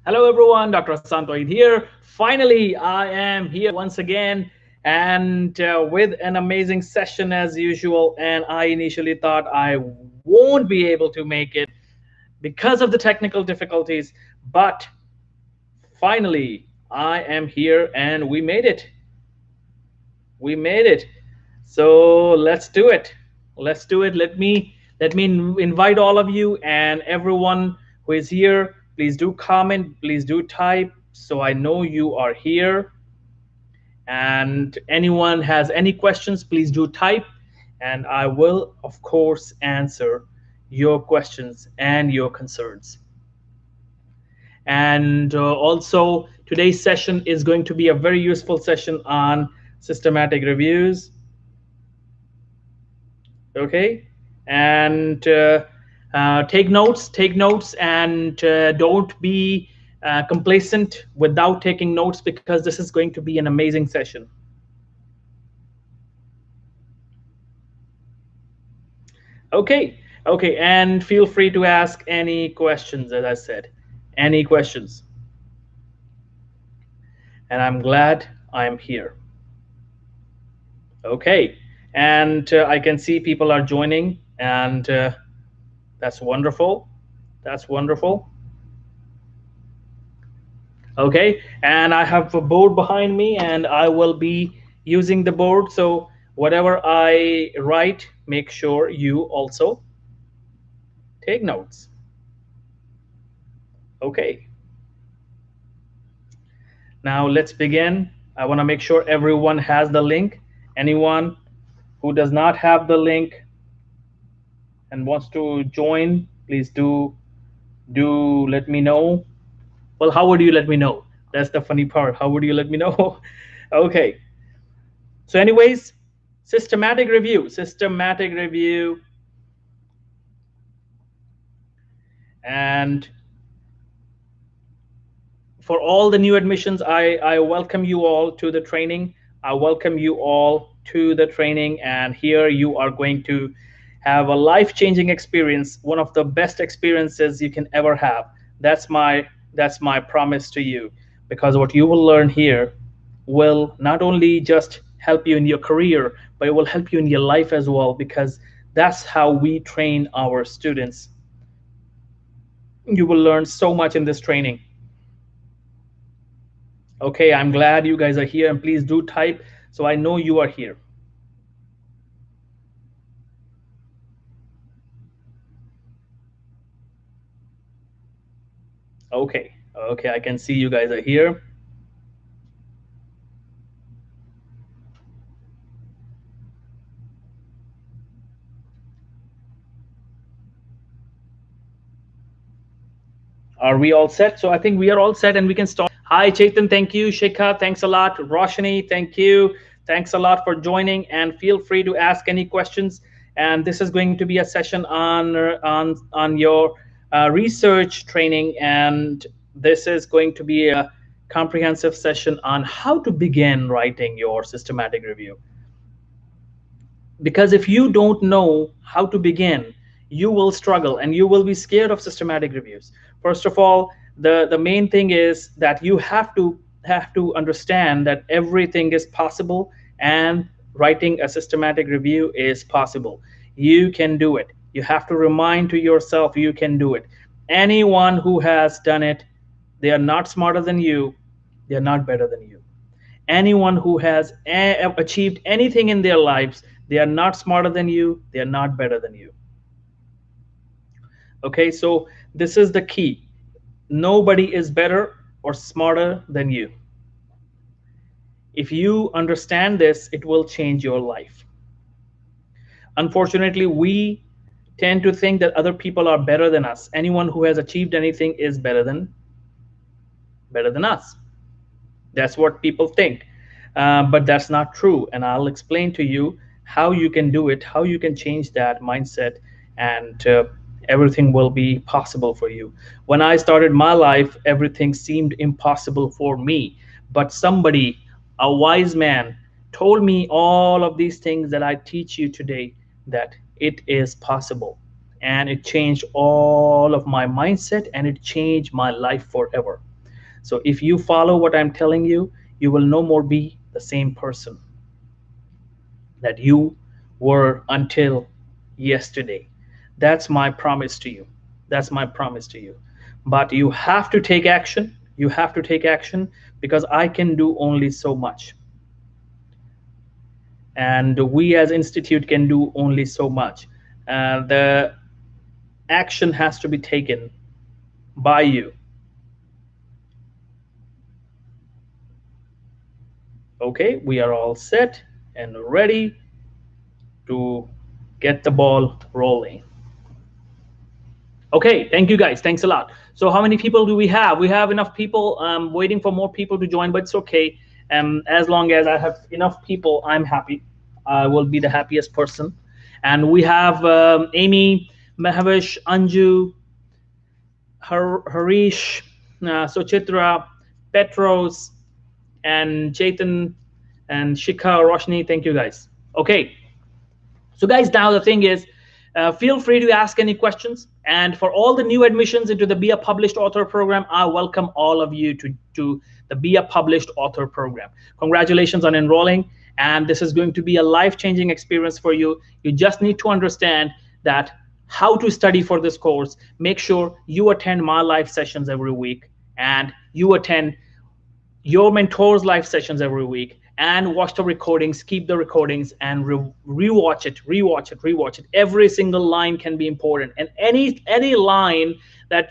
Hello, everyone. Dr. Hassaan Tohid here. Finally, I am here once again and with an amazing session as usual. And I initially thought I won't be able to make it because of the technical difficulties. But finally, I am here and we made it. We made it. So let's do it. Let's do it. Let me invite all of you and everyone who is here. Please do comment. Please do type so I know you are here. And anyone has any questions, please do type, and I will of course answer your questions and your concerns. And also today's session is going to be a very useful session on systematic reviews. Okay, and take notes, and don't be complacent without taking notes, because this is going to be an amazing session. Okay, okay, and feel free to ask any questions, as I said, any questions. And I'm glad I'm here. Okay, and I can see people are joining, and that's wonderful. That's wonderful. Okay, and I have a board behind me, and I will be using the board. So whatever I write, make sure you also take notes. Okay, now let's begin. I want to make sure everyone has the link. Anyone who does not have the link and wants to join, please do let me know. Well, how would you let me know? That's the funny part. How would you let me know? Okay. So anyways, systematic review. And for all the new admissions, I welcome you all to the training. I welcome you all to the training, and here you are going to have a life-changing experience, one of the best experiences you can ever have. That's my promise to you, because what you will learn here will not only just help you in your career, but it will help you in your life as well, because that's how we train our students. You will learn so much in this training. Okay, I'm glad you guys are here, and please do type so I know you are here. Okay, okay, I can see you guys are here. Are we all set? So I think we are all set and we can start. Hi, Chetan, thank you. Shikha, thanks a lot. Roshni, thank you. Thanks a lot for joining, and feel free to ask any questions. And this is going to be a session on your research training, and this is going to be a comprehensive session on how to begin writing your systematic review. Because if you don't know how to begin, you will struggle and you will be scared of systematic reviews. First of all, the main thing is that you have to understand that everything is possible, and writing a systematic review is possible. You can do it. You have to remind to yourself you can do it. Anyone who has done it, they are not smarter than you, they are not better than you. Anyone who has achieved anything in their lives, they are not smarter than you, they are not better than you. Okay, so this is the key. Nobody is better or smarter than you. If you understand this, it will change your life. Unfortunately, we tend to think that other people are better than us. Anyone who has achieved anything is better than us. That's what people think. But that's not true. And I'll explain to you how you can do it, how you can change that mindset, and everything will be possible for you. When I started my life, everything seemed impossible for me. But somebody, a wise man, told me all of these things that I teach you today, that it is possible. And it changed all of my mindset, and it changed my life forever. So if you follow what I'm telling you, you will no more be the same person that you were until yesterday. That's my promise to you. That's my promise to you. But you have to take action. You have to take action, because I can do only so much. And we as institute can do only so much. The action has to be taken by you. Okay, we are all set and ready to get the ball rolling. Okay, thank you guys. Thanks a lot. So how many people do we have? We have enough people. I'm waiting for more people to join, but it's okay. As long as I have enough people, I'm happy. I will be the happiest person. And we have Amy, Mahavish, Anju, Harish, Suchitra, Petros, and Chetan, and Shikha, Roshni. Thank you guys. Okay. So guys, now the thing is, feel free to ask any questions. And for all the new admissions into the Be a Published Author program, I welcome all of you to the Be a Published Author program. Congratulations on enrolling. And this is going to be a life-changing experience for you. You just need to understand that how to study for this course. Make sure you attend my live sessions every week, and you attend your mentor's live sessions every week, and watch the recordings, keep the recordings, and rewatch it. Every single line can be important, and any line that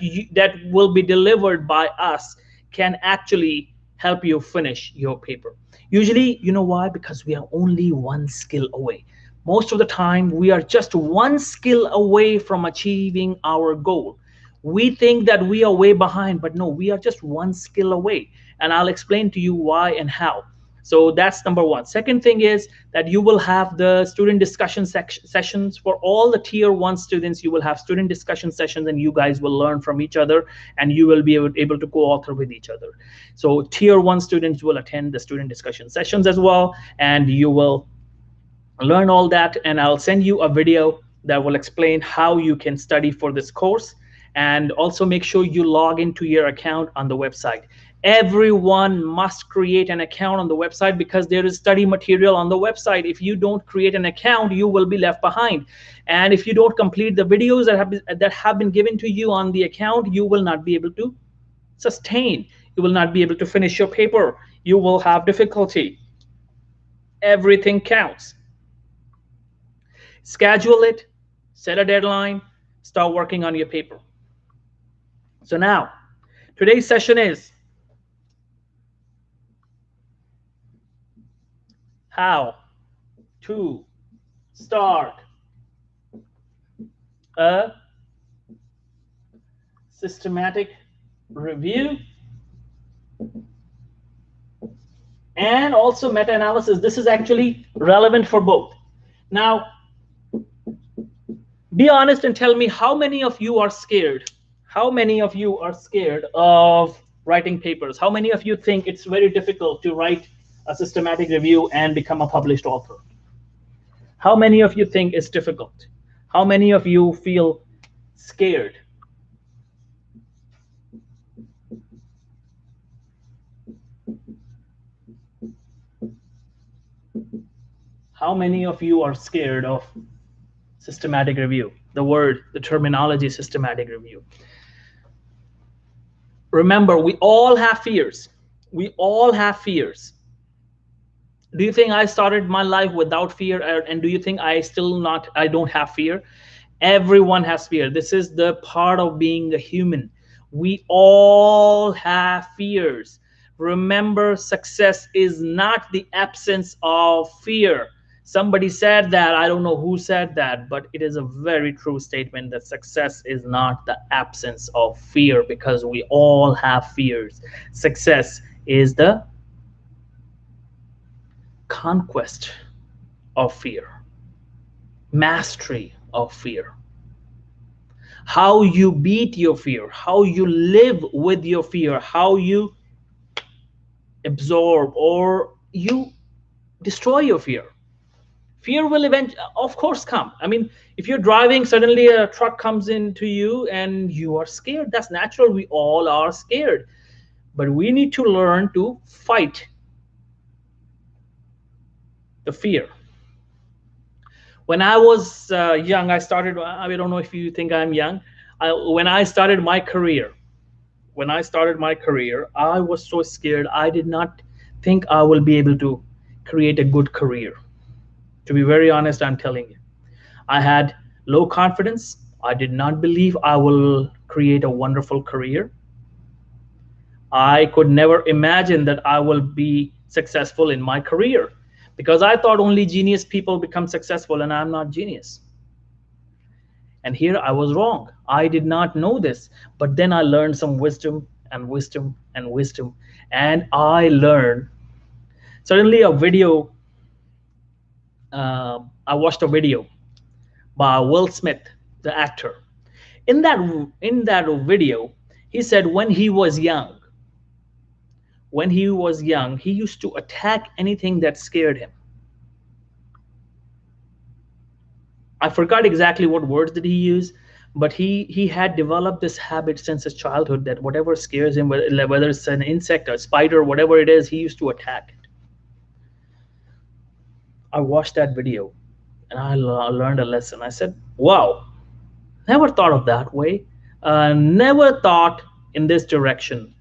will be delivered by us can actually help you finish your paper. Usually, you know why? Because we are only one skill away. Most of the time, we are just one skill away from achieving our goal. We think that we are way behind, but no, we are just one skill away. And I'll explain to you why and how. So that's number one. Second thing is that you will have the student discussion sessions for all the tier 1 students. You will have student discussion sessions, and you guys will learn from each other, and you will be able to co-author with each other. So tier 1 students will attend the student discussion sessions as well, and you will learn all that. And I'll send you a video that will explain how you can study for this course. And also make sure you log into your account on the website. Everyone must create an account on the website, because there is study material on the website. If you don't create an account, you will be left behind. And if you don't complete the videos that have been given to you on the account, you will not be able to sustain. You will not be able to finish your paper. You will have difficulty. Everything counts. Schedule it, set a deadline, start working on your paper. So now, today's session is how to start a systematic review and also meta-analysis. This is actually relevant for both. Now, be honest and tell me how many of you are scared. How many of you are scared of writing papers? How many of you think it's very difficult to write a systematic review and become a published author? How many of you think it's difficult? How many of you feel scared? How many of you are scared of systematic review? The terminology systematic review. Remember, we all have fears. We all have fears. Do you think I started my life without fear? And do you think I don't have fear? Everyone has fear. This is the part of being a human. We all have fears. Remember, success is not the absence of fear. Somebody said that, I don't know who said that, but it is a very true statement that success is not the absence of fear, because we all have fears. Success is the conquest of fear, mastery of fear. How you beat your fear, how you live with your fear, how you absorb or you destroy your fear. Fear will eventually, of course, come. I mean, if you're driving, suddenly a truck comes into you and you are scared. That's natural. We all are scared. but we need to learn to fight the fear. When I was young, I started, I don't know if you think I'm young. When I started my career, I was so scared. I did not think I will be able to create a good career. To be very honest, I'm telling you, I had low confidence. I did not believe I will create a wonderful career. I could never imagine that I will be successful in my career because I thought only genius people become successful, and I'm not genius. And here I was wrong. I did not know this, but then I learned some wisdom and wisdom and wisdom. And I learned suddenly a video. I watched a video by Will Smith, the actor. In that video, he said when he was young, he used to attack anything that scared him. I forgot exactly what words did he use, but he had developed this habit since his childhood that whatever scares him, whether it's an insect, a spider, whatever it is, he used to attack it. I watched that video and I learned a lesson. I said, wow, never thought of that way. Never thought in this direction.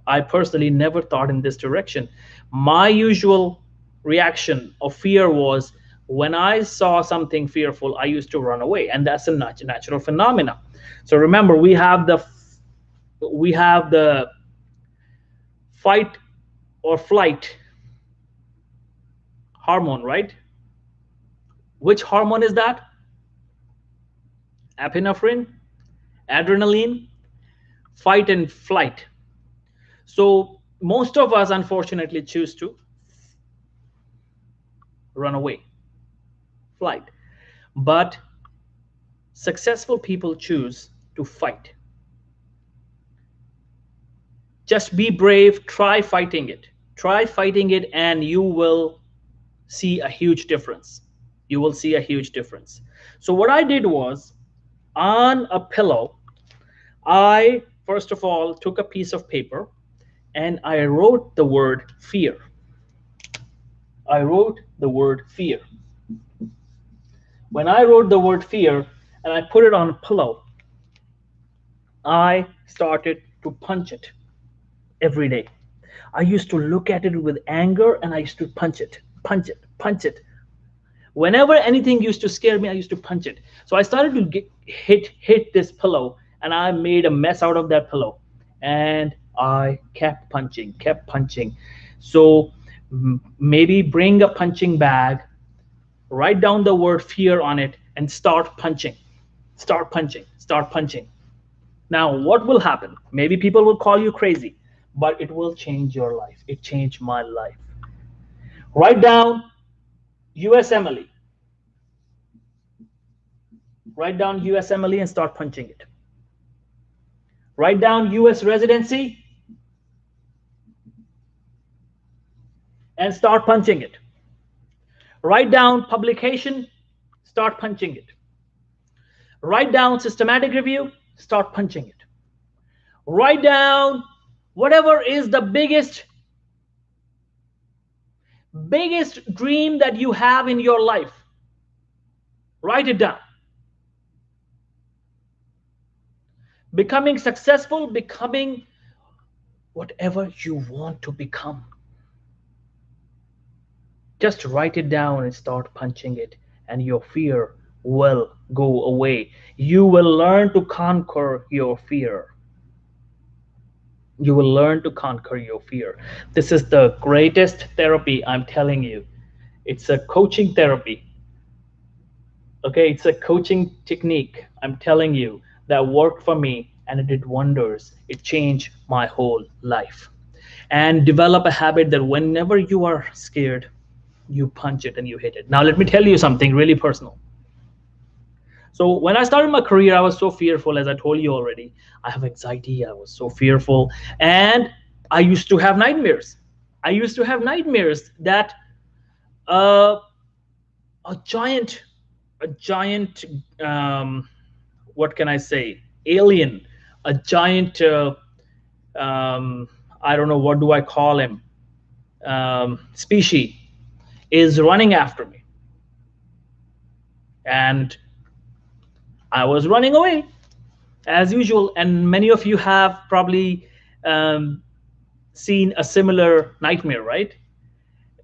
I personally never thought in this direction. My usual reaction of fear was when I saw something fearful, I used to run away, and that's a natural phenomena. So remember, we have the fight or flight hormone, right? Which hormone is that? Epinephrine, adrenaline, fight and flight. So most of us unfortunately choose to run away, flight. But successful people choose to fight. Just be brave, try fighting it. Try fighting it and you will see a huge difference. You will see a huge difference. So what I did was, on a pillow, I first of all took a piece of paper and I wrote the word fear. I wrote the word fear. When I wrote the word fear and I put it on a pillow, I started to punch it every day. I used to look at it with anger and I used to punch it, punch it, punch it. Whenever anything used to scare me, I used to punch it. So I started to hit this pillow, and I made a mess out of that pillow. And I kept punching, kept punching. So maybe bring a punching bag, write down the word fear on it, and start punching. Start punching, start punching. Now, what will happen? Maybe people will call you crazy, but it will change your life. It changed my life. Write down USMLE. Write down USMLE and start punching it. Write down US residency and start punching it. Write down publication, start punching it. Write down systematic review, start punching it. Write down whatever is the biggest dream that you have in your life. Write it down. Becoming successful, becoming whatever you want to become. Just write it down and start punching it, and your fear will go away. You will learn to conquer your fear. You will learn to conquer your fear. This is the greatest therapy, I'm telling you. It's a coaching therapy. Okay, it's a coaching technique, I'm telling you, that worked for me, and it did wonders. It changed my whole life. And develop a habit that whenever you are scared, you punch it and you hit it. Now, let me tell you something really personal. So when I started my career, I was so fearful, as I told you already. I have anxiety, I was so fearful, and I used to have nightmares. I used to have nightmares that a giant, what can I say, alien, a giant, I don't know, what do I call him, species, is running after me. And I was running away as usual. And many of you have probably seen a similar nightmare, right?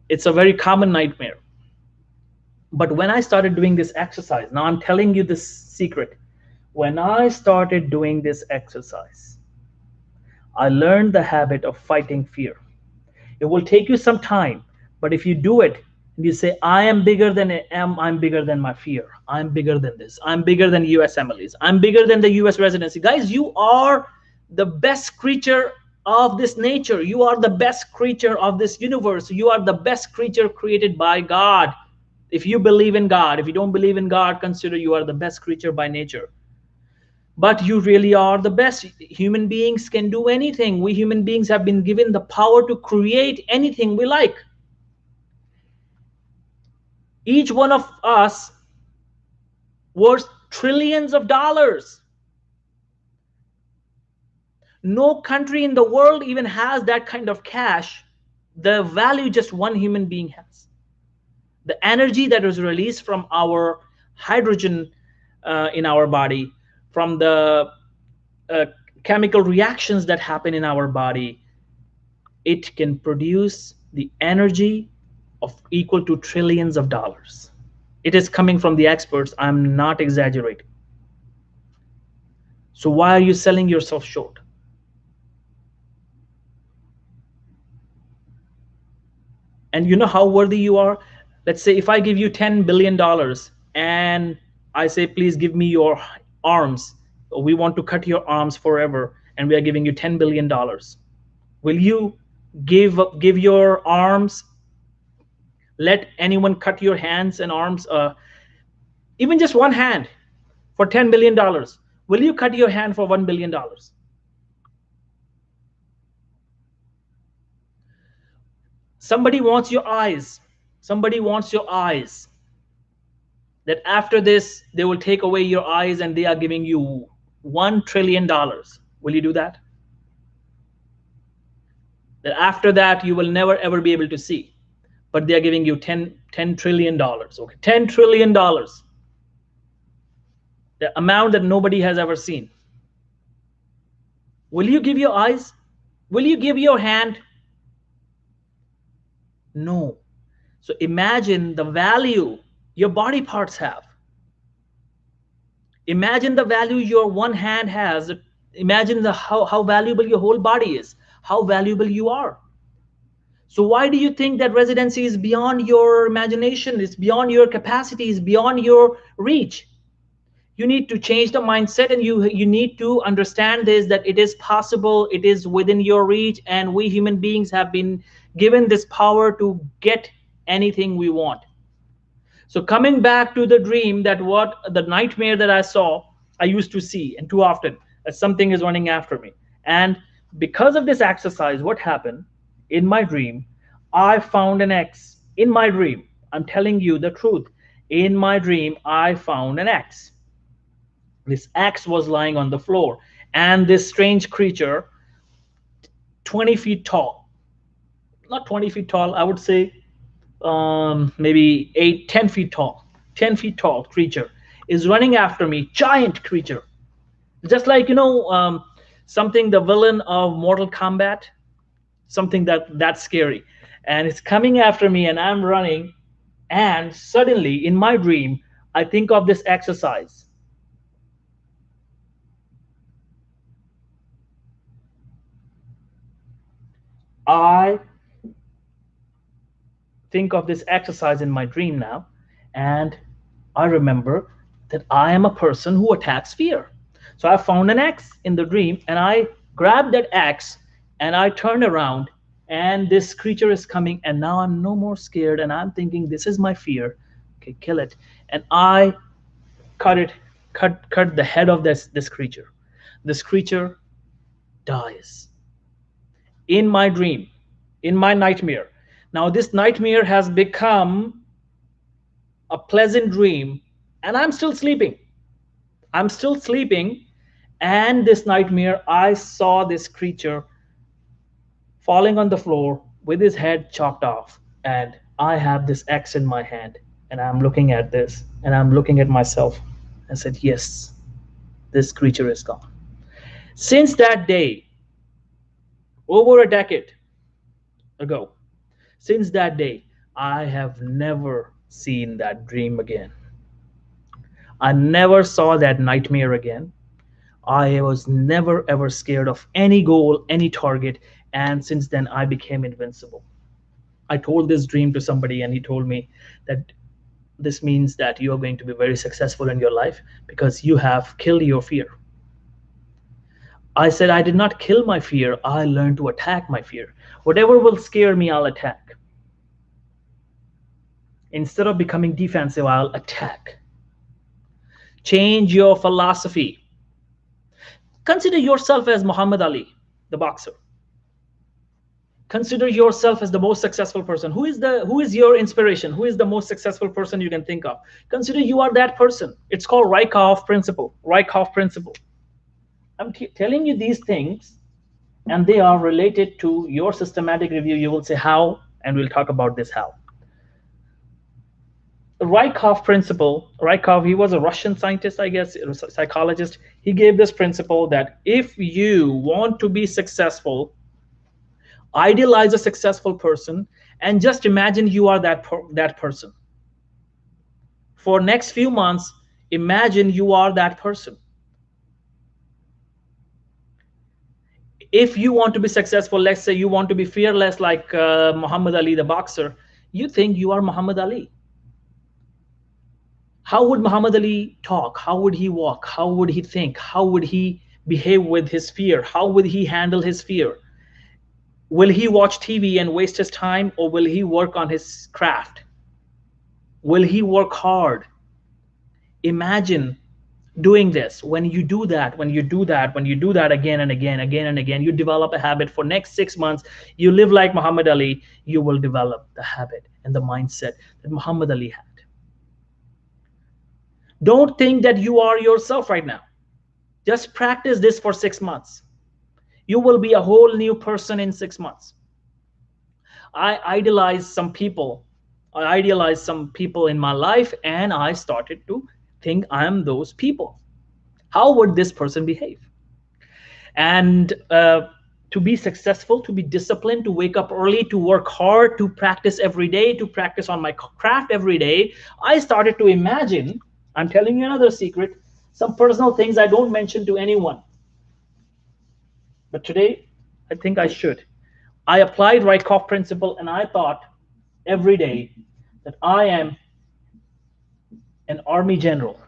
It's a very common nightmare. But when I started doing this exercise, now I'm telling you this secret. When I started doing this exercise, I learned the habit of fighting fear. It will take you some time, but if you do it, and you say, I am bigger than I am, I'm bigger than my fear, I'm bigger than this, I'm bigger than USMLEs, I'm bigger than the US residency. Guys, you are the best creature of this nature. You are the best creature of this universe. You are the best creature created by God. If you believe in God, if you don't believe in God, consider you are the best creature by nature. But you really are the best. Human beings can do anything. We human beings have been given the power to create anything we like. Each one of us worth trillions of dollars. No country in the world even has that kind of cash, the value just one human being has. The energy that is released from our hydrogen in our body, from the chemical reactions that happen in our body, it can produce the energy of equal to trillions of dollars. It is coming from the experts. I'm not exaggerating. So why are you selling yourself short? And you know how worthy you are? Let's say if I give you $10 billion and I say, please give me your arms. We want to cut your arms forever, and we are giving you $10 billion. Will you give your arms? Let anyone cut your hands and arms, even just one hand, for $10 billion. Will you cut your hand for $1 billion? Somebody wants your eyes. Somebody wants your eyes. That after this, they will take away your eyes and they are giving you $1 trillion. Will you do that? That after that, you will never ever be able to see. But they are giving you $10 trillion. Okay, $10 trillion. The amount that nobody has ever seen. Will you give your eyes? Will you give your hand? No. So imagine the value your body parts have. Imagine the value your one hand has. Imagine how valuable your whole body is, how valuable you are. So why do you think that residency is beyond your imagination? It's beyond your capacity, it's beyond your reach. You need to change the mindset, and you need to understand this, that it is possible, it is within your reach, and we human beings have been given this power to get anything we want. So coming back to the dream, that what the nightmare that I saw, I used to see, and too often, that something is running after me. And because of this exercise, what happened in my dream, I found an X in my dream. I'm telling you the truth. In my dream, I found an X. This X was lying on the floor, and this strange creature, 20 feet tall, not 20 feet tall, I would say maybe 10 feet tall, 10 feet tall creature is running after me. Giant creature, just like, you know, something, the villain of Mortal Kombat, something that's scary, and it's coming after me, and I'm running. And suddenly in my dream, I think of this exercise. I think of this exercise in my dream now, and I remember that I am a person who attacks fear. So I found an X in the dream, and I grabbed that X and I turned around, and this creature is coming, and now I'm no more scared, and I'm thinking, this is my fear. Okay, kill it. And I cut the head of this creature. This creature dies in my dream, in my nightmare. Now this nightmare has become a pleasant dream, and I'm still sleeping. I'm still sleeping, and this nightmare, I saw this creature falling on the floor with his head chopped off. And I have this X in my hand, and I'm looking at this, and I'm looking at myself. I said, yes, this creature is gone. Since that day, over a decade ago, since that day, I have never seen that dream again. I never saw that nightmare again. I was never ever scared of any goal, any target, and since then I became invincible. I told this dream to somebody, and he told me that this means that you are going to be very successful in your life because you have killed your fear. I said, I did not kill my fear, I learned to attack my fear. Whatever will scare me, I'll attack. Instead of becoming defensive, I'll attack. Change your philosophy. Consider yourself as Muhammad Ali, the boxer. Consider yourself as the most successful person. Who is your inspiration? Who is the most successful person you can think of? Consider you are that person. It's called Reika principle. Reika principle. I'm telling you these things, and they are related to your systematic review. You will say how, and we'll talk about this how. Reika principle. Reika, he was a Russian scientist, I guess, a psychologist. He gave this principle that if you want to be successful, idealize a successful person and just imagine you are that person. For next few months, imagine you are that person. If you want to be successful, let's say you want to be fearless like Muhammad Ali, the boxer, you think you are Muhammad Ali. How would Muhammad Ali talk? How would he walk? How would he think? How would he behave with his fear? How would he handle his fear? Will he watch TV and waste his time, or will he work on his craft? Will he work hard? Imagine doing this. When you do that again and again, you develop a habit. For next 6 months, you live like Muhammad Ali, you will develop the habit and the mindset that Muhammad Ali had. Don't think that you are yourself right now. Just practice this for 6 months. You will be a whole new person in 6 months. I idealized some people in my life, and I started to think I am those people. How would this person behave? And to be successful, to be disciplined, to wake up early, to work hard, to practice every day, to practice on my craft every day, I started to imagine, I'm telling you another secret, some personal things I don't mention to anyone. But today, I think I should. I applied Reika principle, and I thought every day that I am an army general.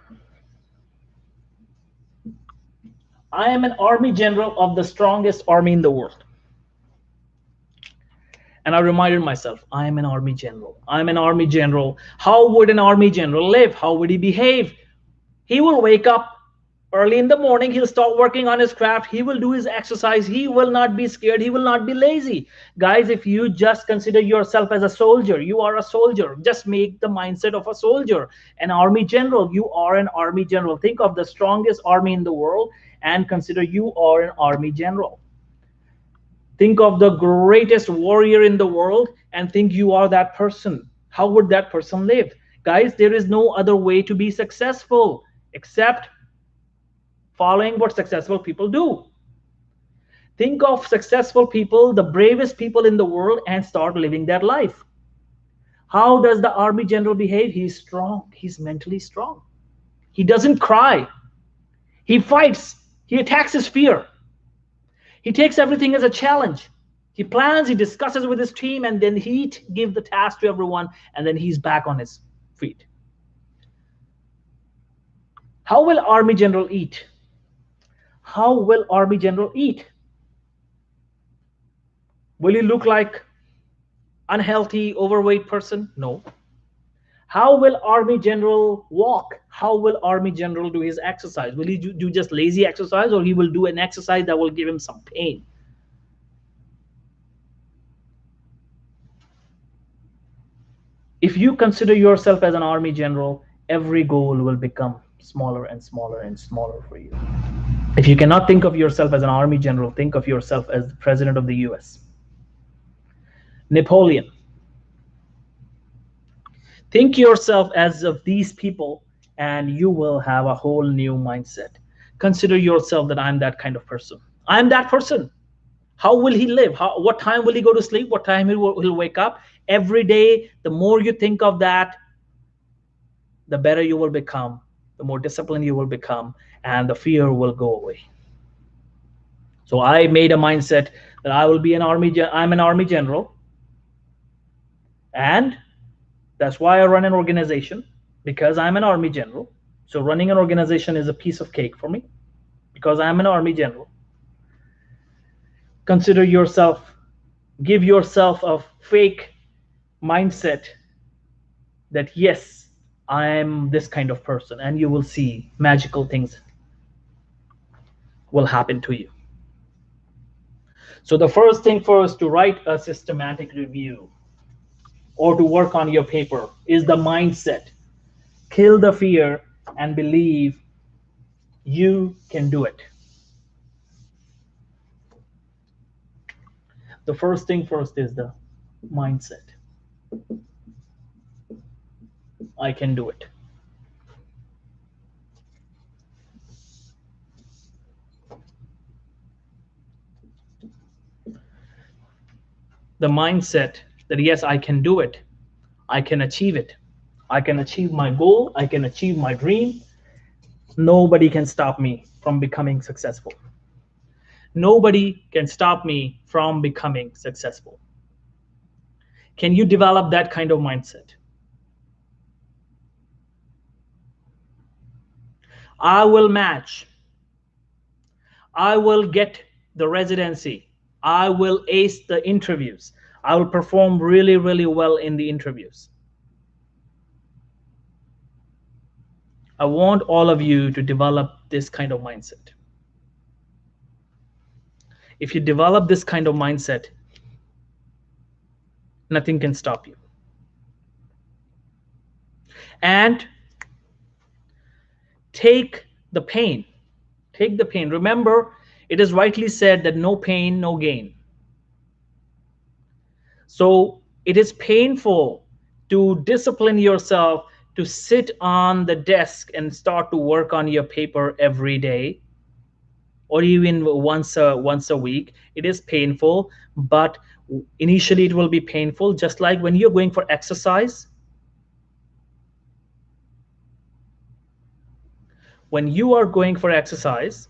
I am an army general of the strongest army in the world. And I reminded myself, I am an army general. I'm an army general. How would an army general live? How would he behave? He will wake up early in the morning. He'll start working on his craft. He will do his exercise. He will not be scared. He will not be lazy. Guys, if you just consider yourself as a soldier, you are a soldier. Just make the mindset of a soldier. An army general, you are an army general. Think of the strongest army in the world and consider you are an army general. Think of the greatest warrior in the world and think you are that person. How would that person live? Guys, there is no other way to be successful except following what successful people do. Think of successful people, the bravest people in the world, and start living that life. How does the army general behave? He's strong. He's mentally strong. He doesn't cry. He fights. He attacks his fear. He takes everything as a challenge. He plans, he discusses with his team, and then he gives the task to everyone, and then he's back on his feet. How will army general eat? How will army general eat? Will he look like unhealthy, overweight person? No. How will army general walk? How will army general do his exercise? Will he do just lazy exercise, or he will do an exercise that will give him some pain? If you consider yourself as an army general, every goal will become smaller and smaller and smaller for you. If you cannot think of yourself as an army general, think of yourself as the president of the US. Napoleon. Think yourself as of these people, and you will have a whole new mindset. Consider yourself that I'm that kind of person. I'm that person. How will he live? What time will he go to sleep? What time he'll wake up? Every day, the more you think of that, the better you will become, the more disciplined you will become, and the fear will go away. So I made a mindset that I will be I'm an army general, and that's why I run an organization, because I'm an army general. So running an organization is a piece of cake for me because I'm an army general. Consider yourself, give yourself a fake mindset that yes, I'm this kind of person, and you will see magical things will happen to you. So the first thing first, to write a systematic review or to work on your paper is the mindset. Kill the fear and believe you can do it. The first thing first is the mindset. I can do it. The mindset that yes, I can do it. I can achieve it. I can achieve my goal. I can achieve my dream. Nobody can stop me from becoming successful. Nobody can stop me from becoming successful. Can you develop that kind of mindset? I will match. I will get the residency. I will ace the interviews. I will perform really, really well in the interviews. I want all of you to develop this kind of mindset. If you develop this kind of mindset, nothing can stop you. And take the pain. Take the pain. Remember, it is rightly said that no pain, no gain. So it is painful to discipline yourself to sit on the desk and start to work on your paper every day or even once a week. It is painful, but initially it will be painful, just like when you're going for exercise. When you are going for exercise,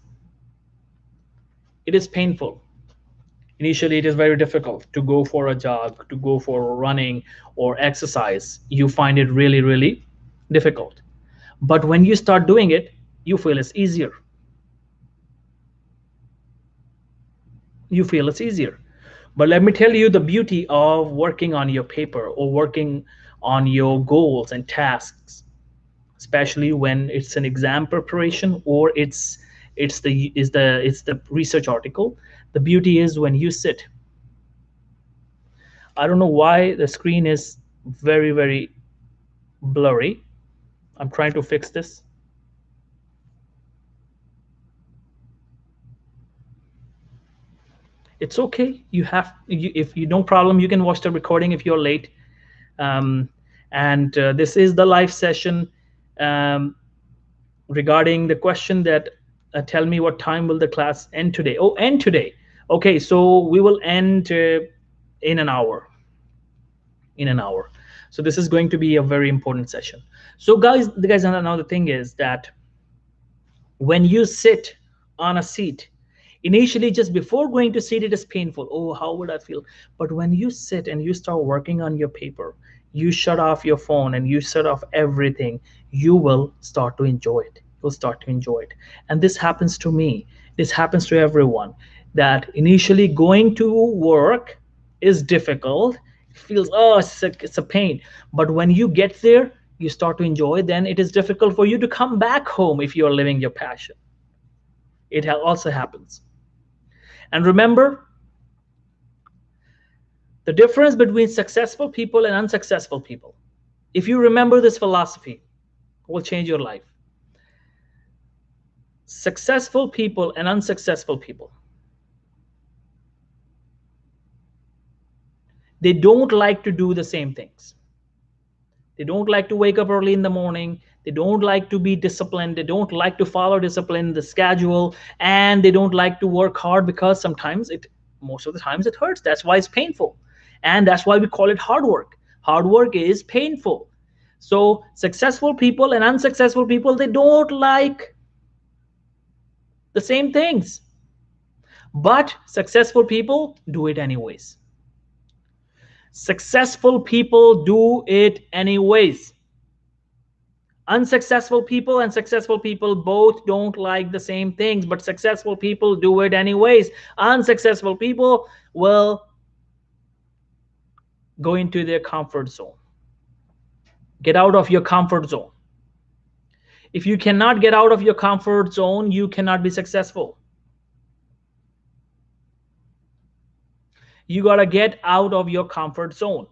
it is painful. Initially, it is very difficult to go for a jog, to go for running or exercise. You find it really, really difficult. But when you start doing it, you feel it's easier. You feel it's easier. But let me tell you the beauty of working on your paper or working on your goals and tasks, especially when it's an exam preparation or it's the research article. The beauty is when you sit. I don't know why the screen is very, very blurry. I'm trying to fix this. It's okay. If you no problem, you can watch the recording if you're late. And this is the live session regarding the question that tell me what time will the class end today? Oh, end today. Okay, so we will end in an hour. In an hour. So this is going to be a very important session. So guys, another thing is that when you sit on a seat, initially just before going to seat, it is painful. Oh, how would I feel? But when you sit and you start working on your paper, you shut off your phone and you shut off everything, you will start to enjoy it. You'll start to enjoy it. And this happens to me. This happens to everyone, that initially going to work is difficult. It feels, oh, it's a pain. But when you get there, you start to enjoy, then it is difficult for you to come back home if you are living your passion. It also happens. And remember, the difference between successful people and unsuccessful people. If you remember this philosophy, it will change your life. Successful people and unsuccessful people, They don't like to do the same things. They don't like to wake up early in the morning. They don't like to be disciplined. They don't like to follow discipline, the schedule, and they don't like to work hard because sometimes most of the times it hurts. That's why it's painful. And that's why we call it hard work. Hard work is painful. So successful people and unsuccessful people, they don't like the same things. But successful people do it anyways. Successful people do it anyways. Unsuccessful people and successful people both don't like the same things, but successful people do it anyways. Unsuccessful people will go into their comfort zone. Get out of your comfort zone. If you cannot get out of your comfort zone, you cannot be successful. You got to get out of your comfort zone.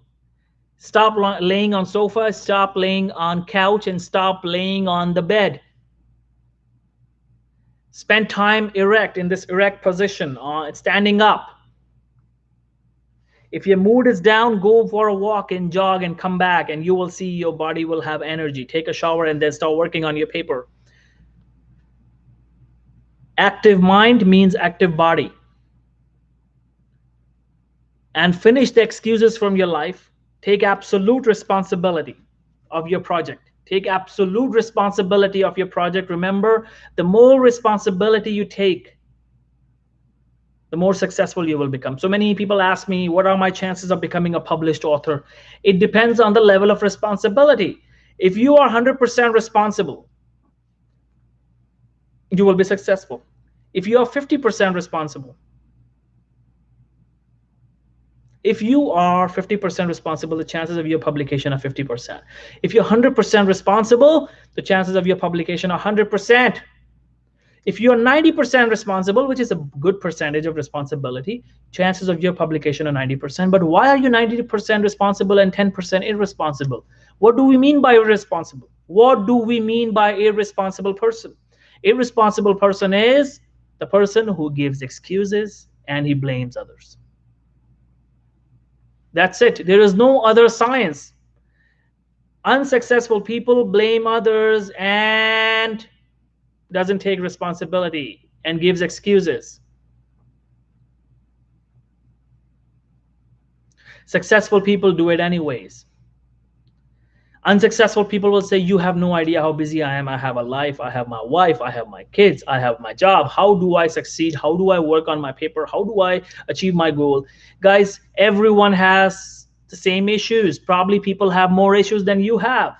Stop laying on sofa, stop laying on couch, and stop laying on the bed. Spend time erect, in this erect position, standing up. If your mood is down, go for a walk and jog and come back, and you will see your body will have energy. Take a shower and then start working on your paper. Active mind means active body. And finish the excuses from your life. Take absolute responsibility of your project. Take absolute responsibility of your project. Remember, the more responsibility you take, the more successful you will become. So many people ask me, what are my chances of becoming a published author? It depends on the level of responsibility. If you are 100% responsible, you will be successful. If you are 50% responsible, if you are 50% responsible, the chances of your publication are 50%. If you're 100% responsible, the chances of your publication are 100%. If you're 90% responsible, which is a good percentage of responsibility, chances of your publication are 90%. But why are you 90% responsible and 10% irresponsible? What do we mean by irresponsible? What do we mean by irresponsible person? Irresponsible person is the person who gives excuses and he blames others. That's it. There is no other science. Unsuccessful people blame others and doesn't take responsibility and gives excuses. Successful people do it anyways. Unsuccessful people will say, you have no idea how busy I am. I have a life. I have my wife. I have my kids. I have my job. How do I succeed? How do I work on my paper? How do I achieve my goal? Guys, everyone has the same issues. Probably people have more issues than you have.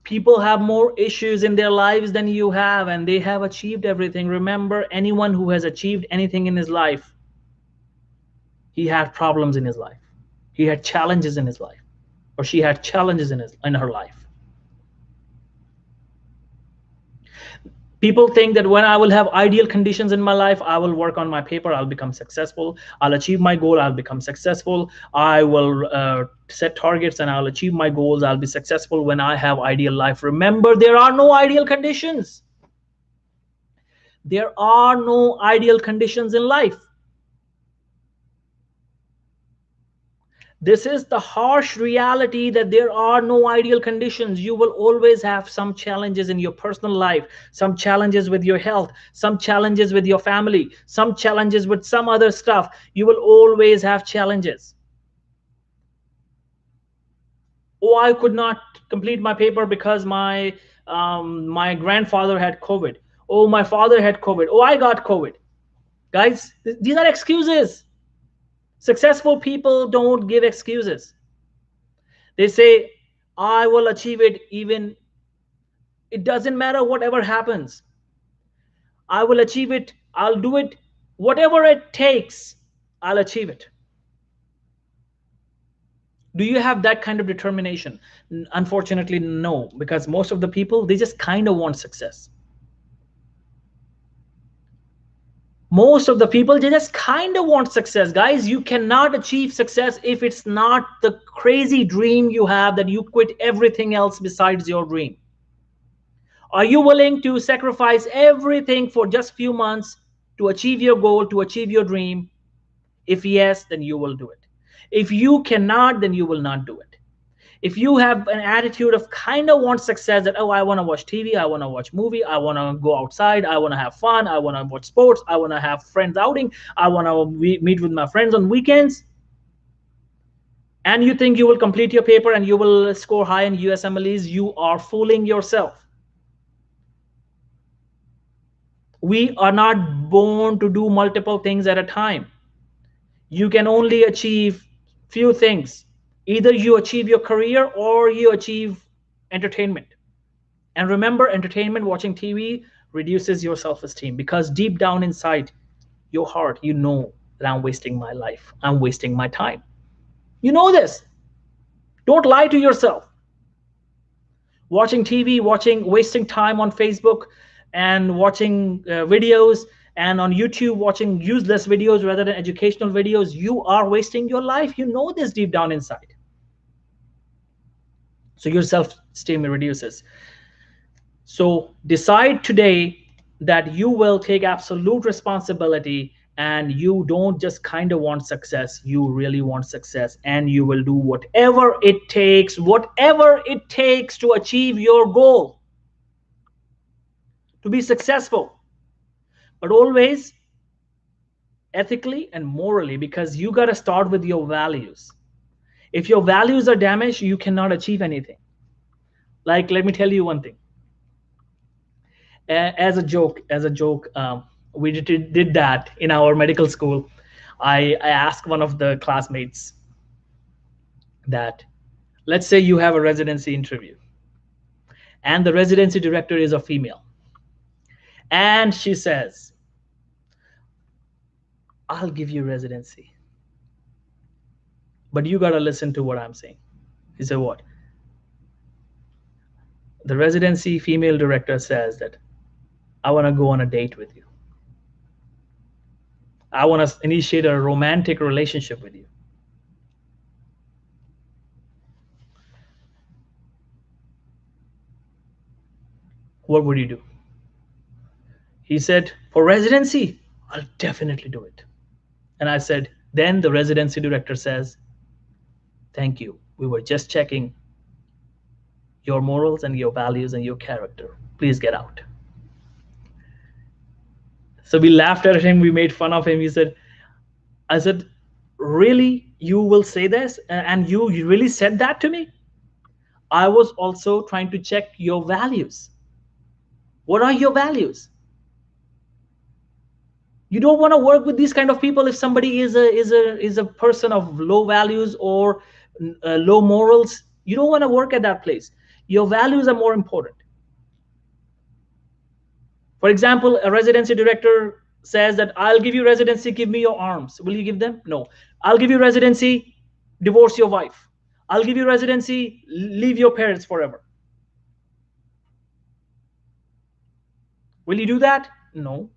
People have more issues in their lives than you have, and they have achieved everything. Remember, anyone who has achieved anything in his life, he had problems in his life. He had challenges in his life, or she had challenges in her life. People think that when I will have ideal conditions in my life, I will work on my paper, I'll become successful, I'll achieve my goal, I'll become successful. I will set targets and I'll achieve my goals, I'll be successful when I have ideal life. Remember, there are no ideal conditions. There are no ideal conditions in life. This is the harsh reality, that there are no ideal conditions. You will always have some challenges in your personal life, some challenges with your health, some challenges with your family, some challenges with some other stuff. You will always have challenges. Oh, I could not complete my paper because my grandfather had COVID. Oh, my father had COVID. Oh, I got COVID. Guys, these are excuses. Successful people don't give excuses. They say, I will achieve it even, it doesn't matter whatever happens. I will achieve it. I'll do it. Whatever it takes, I'll achieve it. Do you have that kind of determination? Unfortunately, no, because most of the people, they just kind of want success. Most of the people, they just kind of want success. Guys, you cannot achieve success if it's not the crazy dream you have that you quit everything else besides your dream. Are you willing to sacrifice everything for just few months to achieve your goal, to achieve your dream? If yes, then you will do it. If you cannot, then you will not do it. If you have an attitude of kind of want success, that, oh, I want to watch TV, I want to watch movie, I want to go outside, I want to have fun, I want to watch sports, I want to have friends outing, I want to meet with my friends on weekends, and you think you will complete your paper and you will score high in USMLEs, you are fooling yourself. We are not born to do multiple things at a time. You can only achieve few things. Either you achieve your career or you achieve entertainment. And remember, entertainment, watching TV, reduces your self-esteem, because deep down inside your heart, you know that I'm wasting my life. I'm wasting my time. You know this. Don't lie to yourself. Watching TV, wasting time on Facebook and watching videos, and on YouTube watching useless videos rather than educational videos, you are wasting your life. You know this deep down inside. So your self-esteem reduces. So decide today that you will take absolute responsibility, and you don't just kind of want success, you really want success, and you will do whatever it takes to achieve your goal, to be successful, but always ethically and morally, because you got to start with your values. If your values are damaged, you cannot achieve anything. Like, let me tell you one thing. As a joke, we did that in our medical school. I asked one of the classmates that, let's say you have a residency interview, and the residency director is a female, and she says, I'll give you residency, but you got to listen to what I'm saying. He said, what? The residency female director says that, I want to go on a date with you. I want to initiate a romantic relationship with you. What would you do? He said, for residency, I'll definitely do it. And I said, then the residency director says, thank you. We were just checking your morals and your values and your character. Please get out. So we laughed at him. We made fun of him. I said, really? You will say this? And you really said that to me? I was also trying to check your values. What are your values? You don't want to work with these kind of people. If somebody is a person of low values or low morals, you don't want to work at that place. Your values are more important. For example, a residency director says that, I'll give you residency, give me your arms. Will you give them? No. I'll give you residency, divorce your wife. I'll give you residency, leave your parents forever. Will you do that? No.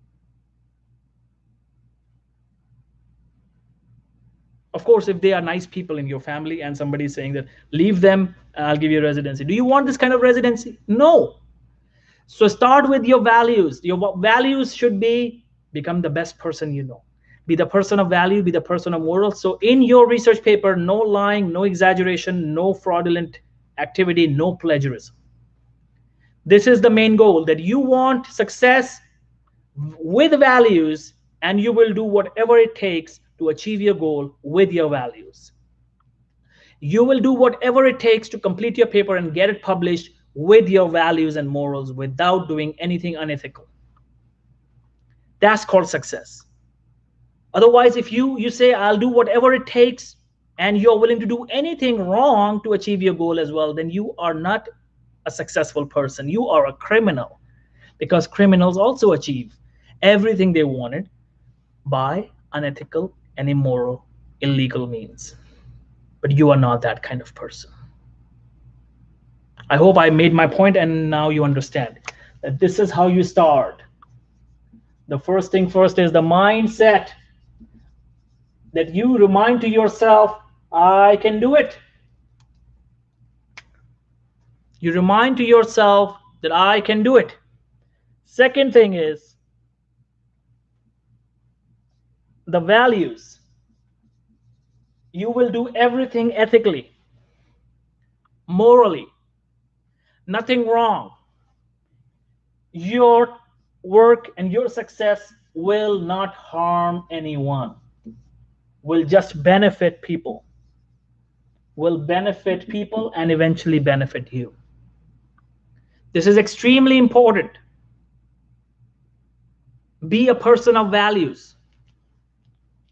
Of course, if they are nice people in your family and somebody is saying that, leave them, I'll give you residency. Do you want this kind of residency? No. So start with your values. Your values should be, become the best person you know. Be the person of value, be the person of morals. So in your research paper, no lying, no exaggeration, no fraudulent activity, no plagiarism. This is the main goal, that you want success with values, and you will do whatever it takes to achieve your goal with your values. You will do whatever it takes to complete your paper and get it published with your values and morals, without doing anything unethical. That's called success. Otherwise, if you say, I'll do whatever it takes, and you're willing to do anything wrong to achieve your goal as well, then you are not a successful person. You are a criminal, because criminals also achieve everything they wanted by unethical and immoral, illegal means. But you are not that kind of person. I hope I made my point, and now you understand that this is how you start. The first thing first is the mindset, that you remind to yourself, I can do it. You remind to yourself that I can do it. Second thing is, the values. You will do everything ethically, morally, nothing wrong. Your work and your success will not harm anyone, will just benefit people, and eventually benefit you. This is extremely important. Be a person of values.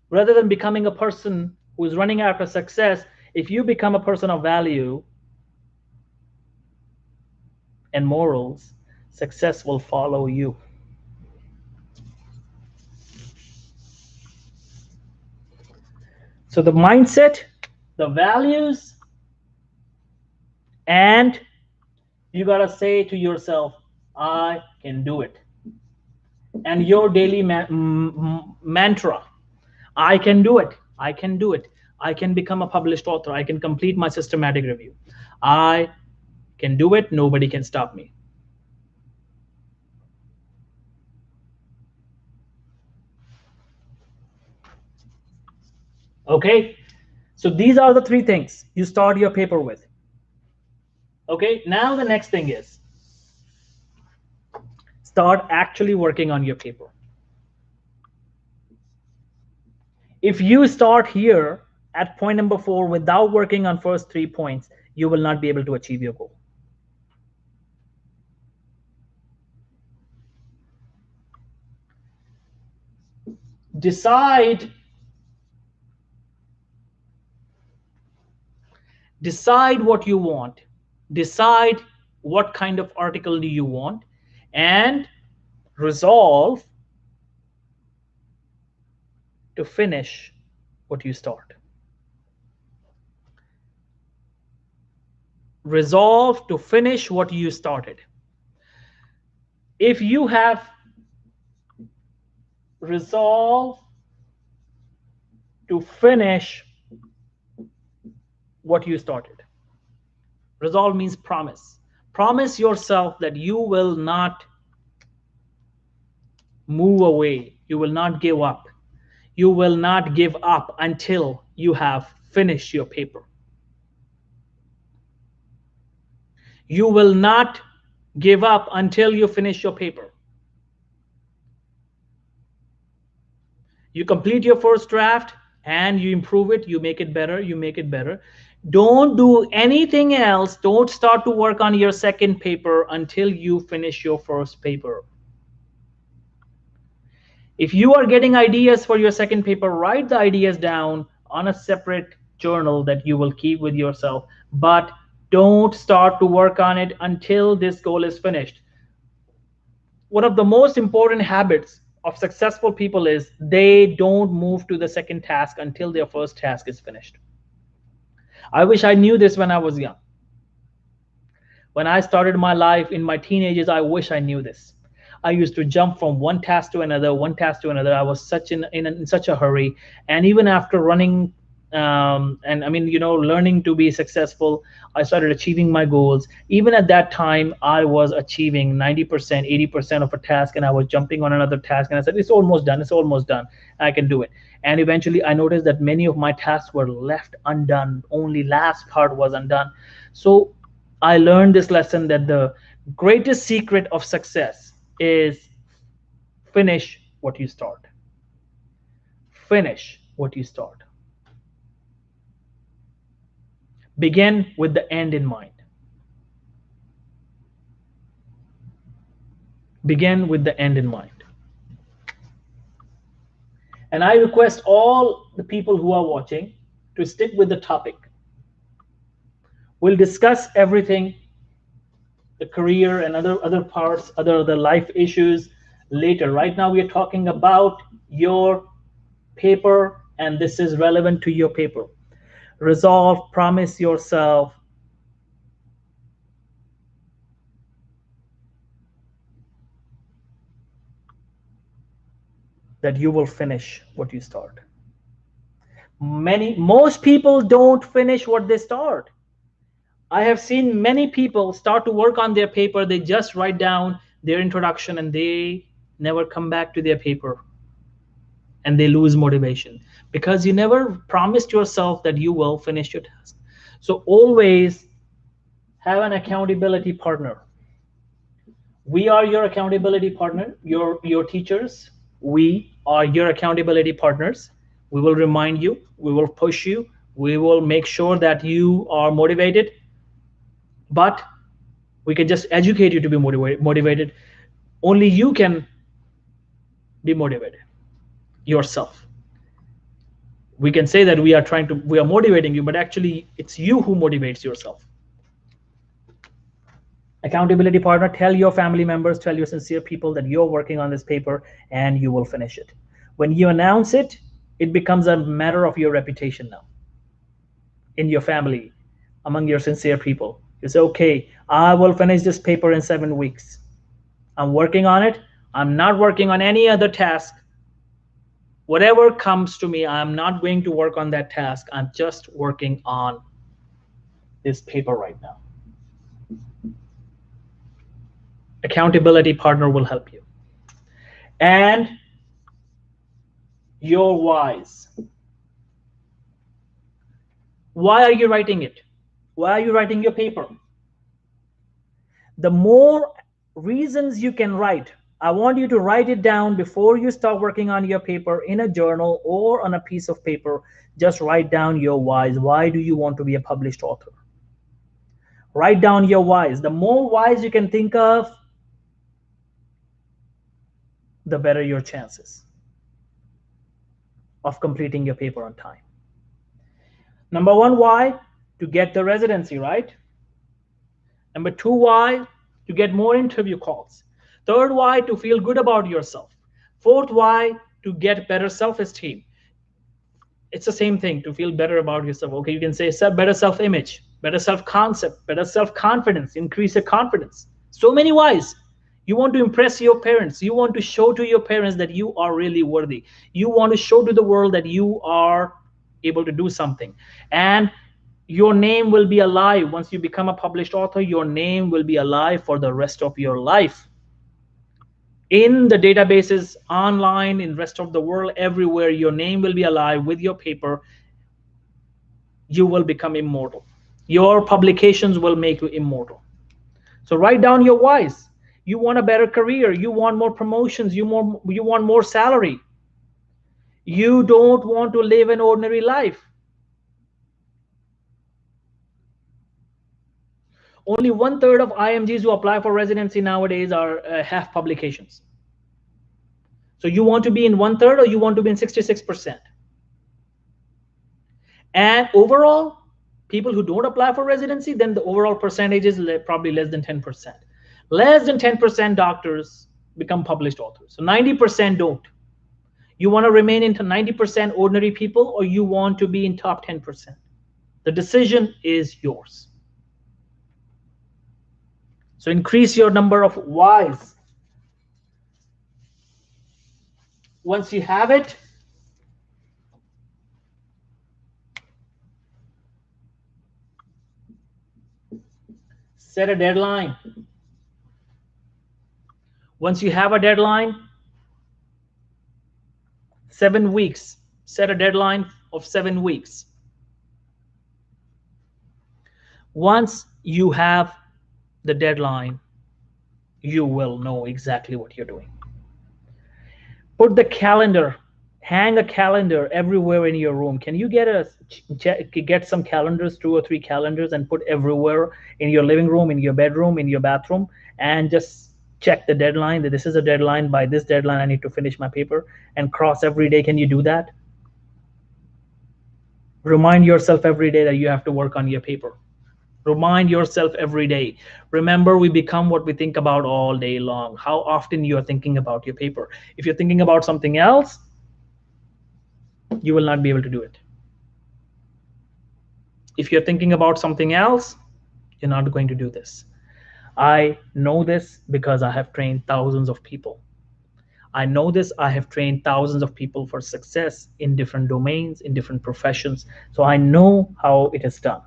Rather than becoming a person who is running after success, if you become a person of value and morals, success will follow you. So the mindset, the values, and you gotta say to yourself, I can do it. And your daily mantra, I can do it, I can do it, I can become a published author, I can complete my systematic review, I can do it, nobody can stop me. Okay, so these are the three things you start your paper with. Okay, now the next thing is start actually working on your paper. If you start here at point number 4 without working on first 3 points, you will not be able to achieve your goal. Decide what you want. Decide what kind of article do you want, and resolve to finish what you start. Resolve to finish what you started. If you have resolve to finish what you started. Resolve means promise. Promise yourself that you will not move away. You will not give up. You will not give up until you have finished your paper. You will not give up until you finish your paper. You complete your first draft and you improve it, you make it better, you make it better. Don't do anything else. Don't start to work on your second paper until you finish your first paper. If you are getting ideas for your second paper, write the ideas down on a separate journal that you will keep with yourself, but don't start to work on it until this goal is finished. One of the most important habits of successful people is they don't move to the second task until their first task is finished. I wish I knew this when I was young. When I started my life in my teenagers, I wish I knew this. I used to jump from one task to another, one task to another. I was in such a hurry. And even after running, learning to be successful, I started achieving my goals. Even at that time, I was achieving 90%, 80% of a task, and I was jumping on another task. And I said, it's almost done. It's almost done. I can do it. And eventually, I noticed that many of my tasks were left undone. Only last part was undone. So I learned this lesson that the greatest secret of success is finish what you start. Finish what you start. Begin with the end in mind. Begin with the end in mind. And I request all the people who are watching to stick with the topic. We'll discuss everything, the career and other parts, other life issues later. Right now we are talking about your paper, and this is relevant to your paper. Resolve, promise yourself that you will finish what you start. Most people don't finish what they start. I have seen many people start to work on their paper. They just write down their introduction and they never come back to their paper. and they lose motivation because you never promised yourself that you will finish your task. So always have an accountability partner. We are your accountability partner, your teachers. We are your accountability partners. We will remind you, we will push you, we will make sure that you are motivated, but we can just educate you to be motivated. Only you can be motivated yourself. We can say that we are motivating you, but actually it's you who motivates yourself. Accountability partner, tell your family members, tell your sincere people that you're working on this paper and you will finish it. When you announce it, it becomes a matter of your reputation now in your family, among your sincere people. You say, okay, I will finish this paper in 7 weeks. I'm working on it. I'm not working on any other task. Whatever comes to me, I'm not going to work on that task. I'm just working on this paper right now. Accountability partner will help you. And your whys. Why are you writing it? Why are you writing your paper? The more reasons you can write, I want you to write it down before you start working on your paper in a journal or on a piece of paper. Just write down your whys. Why do you want to be a published author? Write down your whys. The more whys you can think of, the better your chances of completing your paper on time. Number one, why? To get the residency, right? Number two, why? To get more interview calls. Third, why? To feel good about yourself. Fourth, why? To get better self-esteem. It's the same thing, to feel better about yourself. Okay, you can say better self-image, better self-concept, better self-confidence, increase your confidence. So many whys. You want to impress your parents. You want to show to your parents that you are really worthy. You want to show to the world that you are able to do something. And your name will be alive. Once you become a published author, your name will be alive for the rest of your life. In the databases, online, in the rest of the world, everywhere, your name will be alive with your paper. You will become immortal. Your publications will make you immortal. So write down your whys. You want a better career. You want more promotions. You want more salary. You don't want to live an ordinary life. Only 1/3 of IMGs who apply for residency nowadays have publications. So you want to be in 1/3 or you want to be in 66%? And overall, people who don't apply for residency, then the overall percentage is probably less than 10%. Less than 10% doctors become published authors. So 90% don't. You want to remain into 90% ordinary people, or you want to be in top 10%? The decision is yours. So increase your number of whys. Once you have it, set a deadline. Once you have a deadline, 7 weeks. Set a deadline of 7 weeks. Once you have the deadline, you will know exactly what you're doing. Put the calendar, hang a calendar everywhere in your room. Can you get some calendars, 2 or 3 calendars, and put everywhere in your living room, in your bedroom, in your bathroom, and just check the deadline, that this is a deadline, by this deadline I need to finish my paper, and cross every day? Can you do that? Remind yourself every day that you have to work on your paper. Remind yourself every day. Remember, we become what we think about all day long. How often you are thinking about your paper. If you're thinking about something else, you will not be able to do it. If you're thinking about something else, you're not going to do this. I know this because I have trained thousands of people. I know this. I have trained thousands of people for success in different domains, in different professions. So I know how it is done.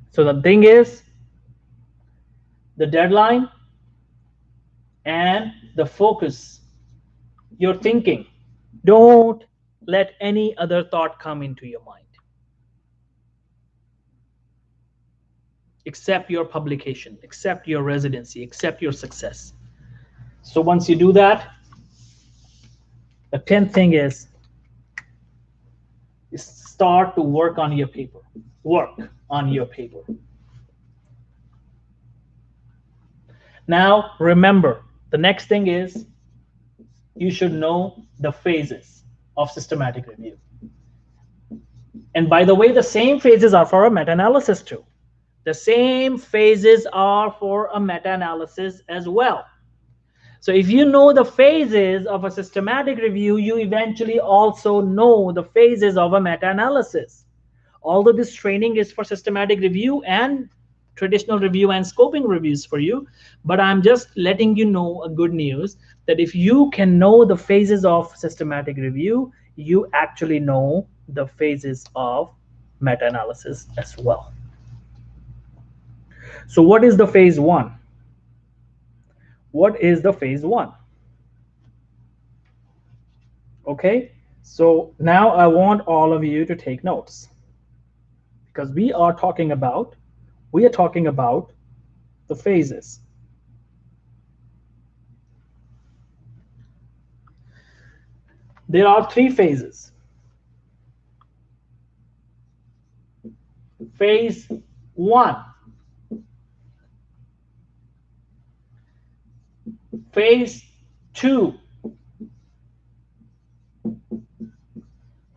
So the thing is, the deadline, and the focus, your thinking. Don't let any other thought come into your mind except your publication, except your residency, except your success. So once you do that, the 10th thing is start to work on your paper. Work on your paper. Now, remember, the next thing is you should know the phases of systematic review. And by the way, the same phases are for a meta-analysis too. The same phases are for a meta-analysis as well. So if you know the phases of a systematic review, you eventually also know the phases of a meta-analysis. Although this training is for systematic review and traditional review and scoping reviews for you, but I'm just letting you know a good news that if you can know the phases of systematic review, you actually know the phases of meta-analysis as well. So what is the phase one? What is the phase one? Okay, so now I want all of you to take notes, because we are talking about the phases. There are 3 phases. Phase 1, phase 2,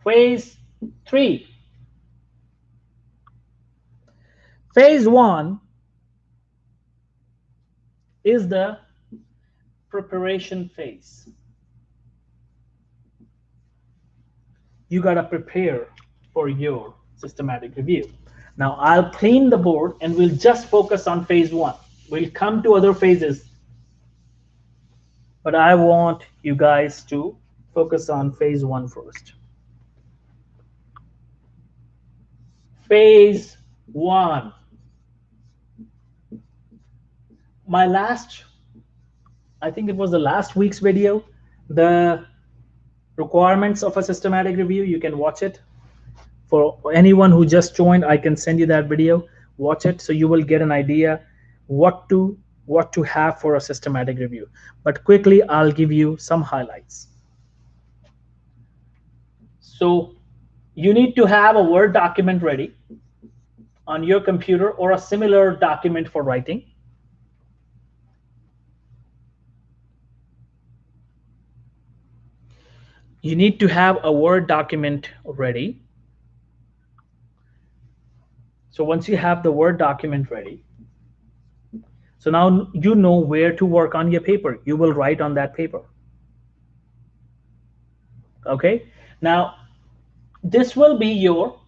phase 3. Phase 1 is the preparation phase. You gotta prepare for your systematic review. Now I'll clean the board and we'll just focus on phase 1. We'll come to other phases, but I want you guys to focus on phase 1 first. Phase 1. I think it was the last week's video, the requirements of a systematic review. You can watch it. For anyone who just joined, I can send you that video. Watch it so you will get an idea what to have for a systematic review. But quickly, I'll give you some highlights. So you need to have a Word document ready on your computer or a similar document for writing. You need to have a Word document ready. So once you have the Word document ready, so now you know where to work on your paper. You will write on that paper. Okay, now this will be your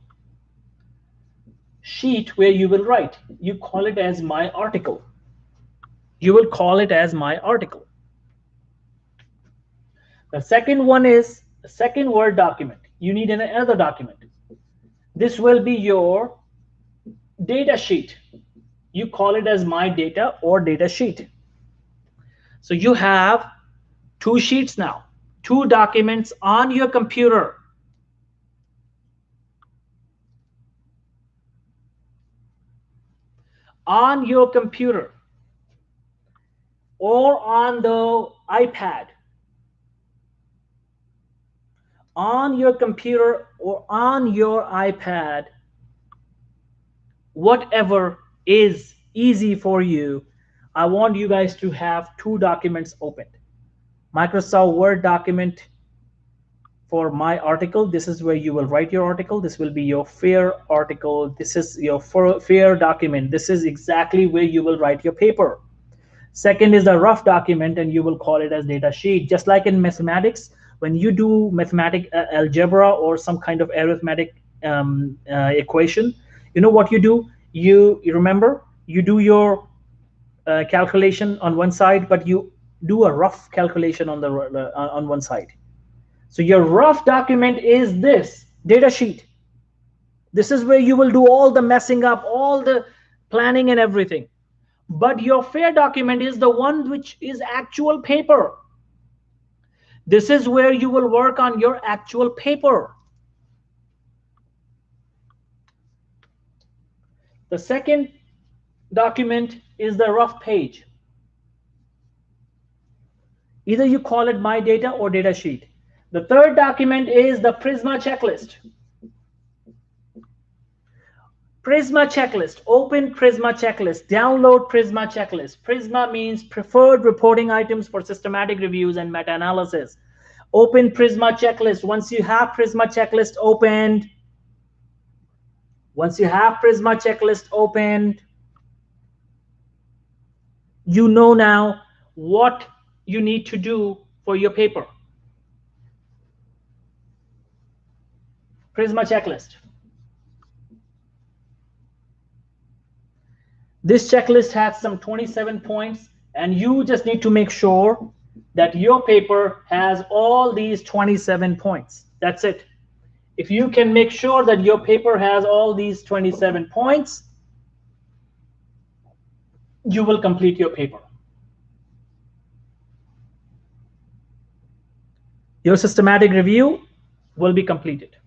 sheet where you will write. You call it as my article. You will call it as my article. The second one is the second Word document. You need another document. This will be your data sheet. You call it as my data or data sheet. So you have 2 sheets now, 2 documents on your computer. On your computer or on the iPad. On your computer or on your iPad, whatever is easy for you, I want you guys to have 2 documents opened. Microsoft Word document for my article. This is where you will write your article. This will be your fair article. This is your fair document. This is exactly where you will write your paper. Second is a rough document, and you will call it as data sheet. Just like in mathematics, when you do mathematic algebra or some kind of arithmetic equation, you know what you do? You remember, you do your calculation on one side, but you do a rough calculation on the on one side. So your rough document is this data sheet. This is where you will do all the messing up, all the planning and everything. But your fair document is the one which is actual paper. This is where you will work on your actual paper. The second document is the rough page. Either you call it my data or data sheet. The third document is the Prisma checklist. Prisma checklist, open Prisma checklist, download Prisma checklist. Prisma means preferred reporting items for systematic reviews and meta-analysis. Open Prisma checklist. Once you have Prisma checklist opened, you know now what you need to do for your paper. Prisma checklist. This checklist has some 27 points, and you just need to make sure that your paper has all these 27 points. That's it. If you can make sure that your paper has all these 27 points, you will complete your paper. Your systematic review will be completed.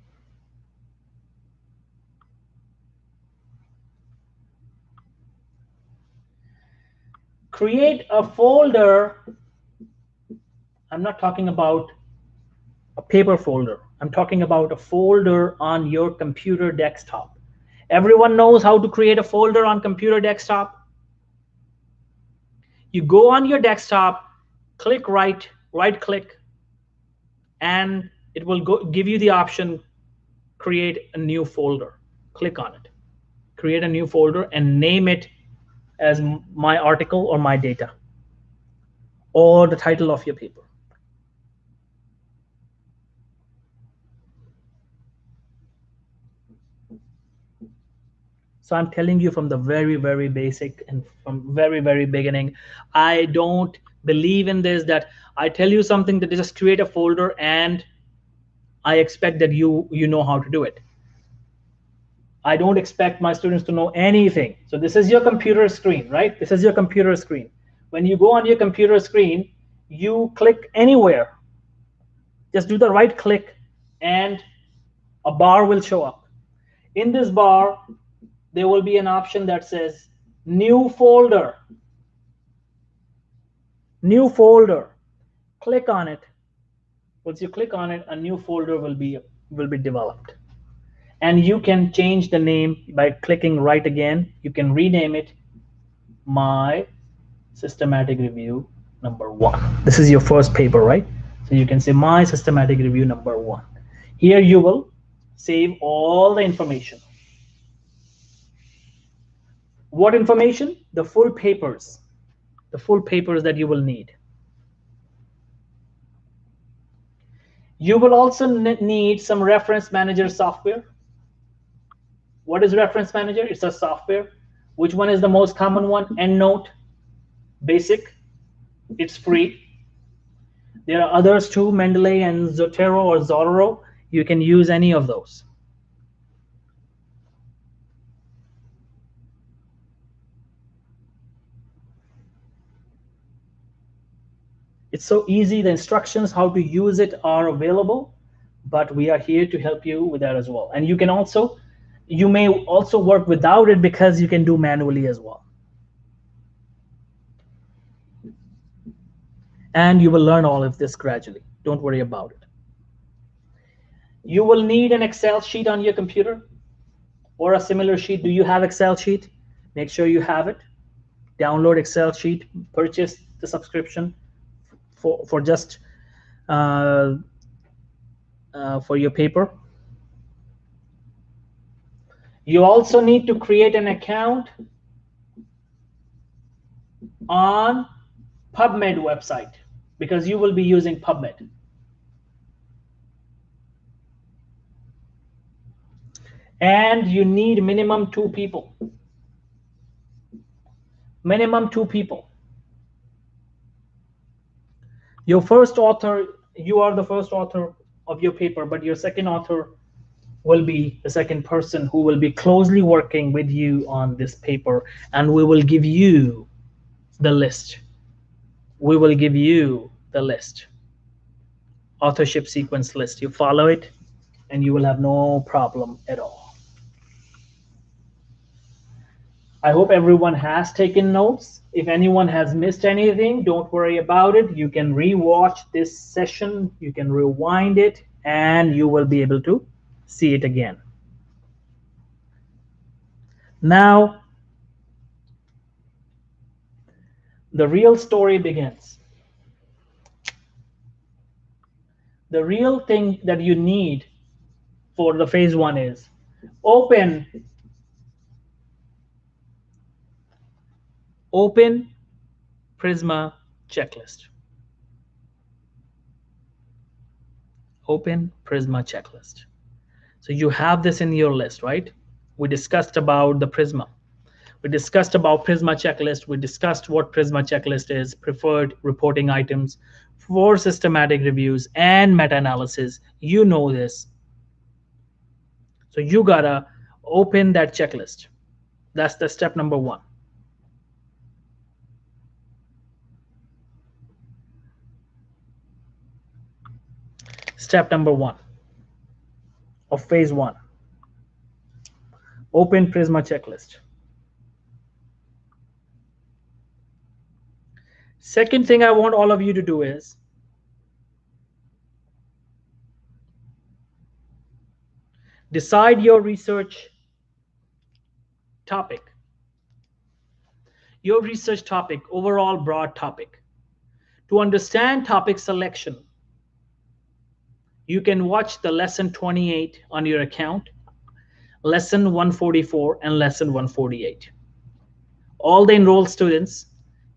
Create a folder. I'm not talking about a paper folder. I'm talking about a folder on your computer desktop. Everyone knows how to create a folder on computer desktop. You go on your desktop, click right click, and it will give you the option, create a new folder. Click on it. Create a new folder and name it as my article or my data, or the title of your paper. So I'm telling you from the very, very basic and from very, very beginning, I don't believe in this, that I tell you something that just create a folder and I expect that you know how to do it. I don't expect my students to know anything. So this is your computer screen, right? This is your computer screen. When you go on your computer screen, you click anywhere. Just do the right click and a bar will show up. In this bar, there will be an option that says new folder. New folder. Click on it. Once you click on it, a new folder will be developed. And you can change the name by clicking right again. You can rename it My Systematic Review number 1. This is your first paper, right? So you can say My Systematic Review number 1. Here you will save all the information. What information? The full papers. The full papers that you will need. You will also need some reference manager software. What is reference manager? It's a software. Which one is the most common one? EndNote, Basic. It's free. There are others too, Mendeley and Zotero or Zorro. You can use any of those. It's so easy. The instructions how to use it are available, but we are here to help you with that as well. And you may also work without it because you can do manually as well. And you will learn all of this gradually. Don't worry about it. You will need an Excel sheet on your computer or a similar sheet. Do you have Excel sheet? Make sure you have it. Download Excel sheet, purchase the subscription for just for your paper. You also need to create an account on PubMed website because you will be using PubMed. And you need minimum 2 people. Minimum 2 people. Your first author, you are the first author of your paper, but your second author will be the second person who will be closely working with you on this paper, and we will give you the list. We will give you the list, authorship sequence list. You follow it and you will have no problem at all. I hope everyone has taken notes. If anyone has missed anything, don't worry about it. You can rewatch this session, you can rewind it, and you will be able to see it again. Now, the real story begins. The real thing that you need for the phase 1 is open Prisma checklist. Open Prisma checklist. So you have this in your list, right? We discussed about the Prisma. We discussed about Prisma checklist. We discussed what Prisma checklist is, preferred reporting items for systematic reviews and meta-analysis. You know this. So you gotta open that checklist. That's the step number 1. Step number 1 of phase 1. Open Prisma checklist. Second thing I want all of you to do is decide your research topic. Your research topic, overall broad topic. To understand topic selection, you can watch the lesson 28 on your account, lesson 144 and lesson 148. All the enrolled students,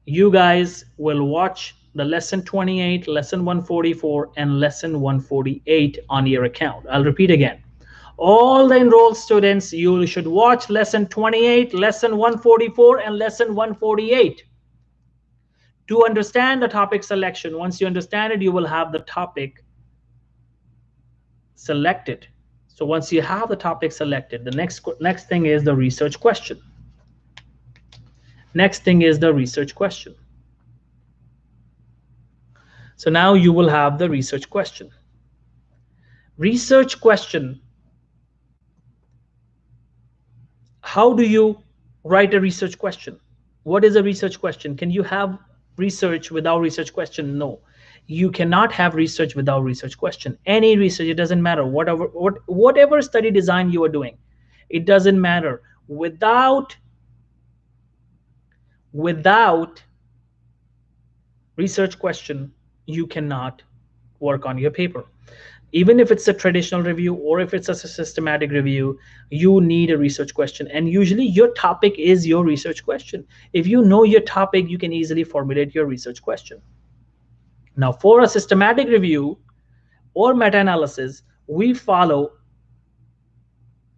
you guys will watch the lesson 28, lesson 144 and lesson 148 on your account. I'll repeat again. All the enrolled students, you should watch lesson 28, lesson 144 and lesson 148 to understand the topic selection. Once you understand it, you will have the topic selected. So once you have the topic selected, the next thing is the research question. Next thing is the research question. So now you will have the research question. Research question. How do you write a research question? What is a research question? Can you have research without research question? No. You cannot have research without research question. Any research, it doesn't matter, whatever study design you are doing, it doesn't matter. Without research question, you cannot work on your paper. Even if it's a traditional review or if it's a systematic review, you need a research question. And usually your topic is your research question. If you know your topic, you can easily formulate your research question. Now, for a systematic review or meta-analysis, we follow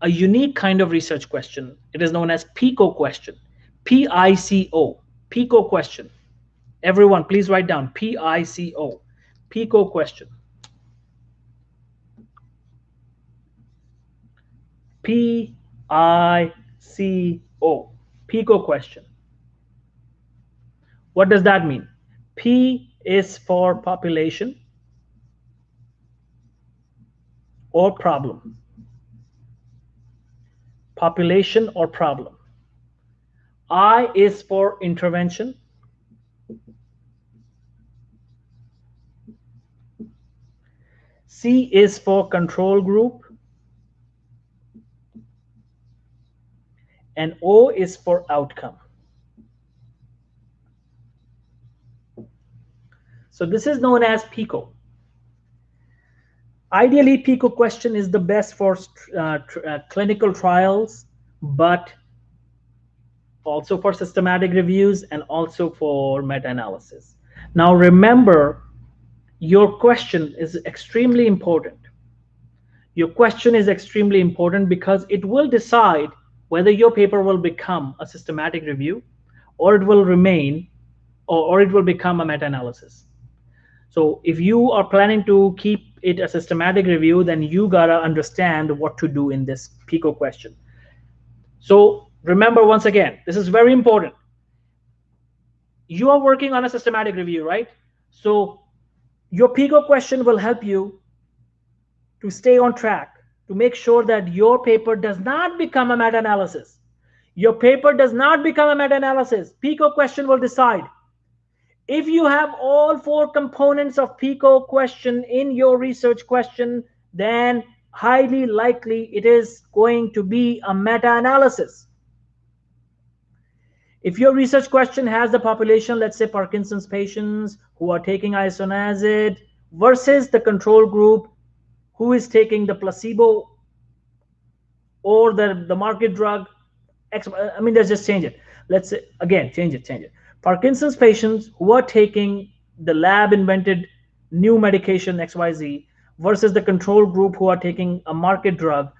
a unique kind of research question. It is known as PICO question. P-I-C-O, PICO question. Everyone, please write down P-I-C-O, PICO question. P-I-C-O, PICO question. What does that mean? P is for population or problem. Population or problem. I is for intervention. C is for control group. And O is for outcome. So this is known as PICO. Ideally, PICO question is the best for clinical trials, but also for systematic reviews and also for meta-analysis. Now remember, your question is extremely important. Your question is extremely important because it will decide whether your paper will become a systematic review or it will remain or it will become a meta-analysis. So if you are planning to keep it a systematic review, then you gotta understand what to do in this PICO question. So remember, once again, this is very important. You are working on a systematic review, right? So your PICO question will help you to stay on track, to make sure that your paper does not become a meta-analysis. Your paper does not become a meta-analysis. PICO question will decide. If you have all 4 components of PICO question in your research question, then highly likely it is going to be a meta-analysis. If your research question has the population, let's say Parkinson's patients who are taking isoniazid versus the control group who is taking the placebo or the market drug, I mean, let's just change it. Let's say, again, change it. Parkinson's patients who are taking the lab invented new medication XYZ versus the control group who are taking a market drug,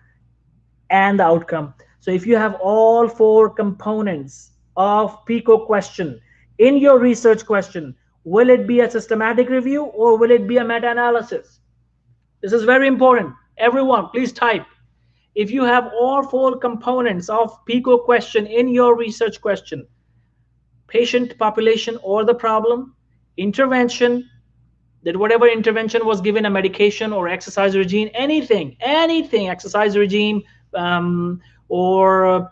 and the outcome. So if you have all 4 components of PICO question in your research question, will it be a systematic review or will it be a meta-analysis? This is very important. Everyone, please type. If you have all 4 components of PICO question in your research question, patient population or the problem, intervention, that whatever intervention was given, a medication or exercise regime, anything, exercise regime, or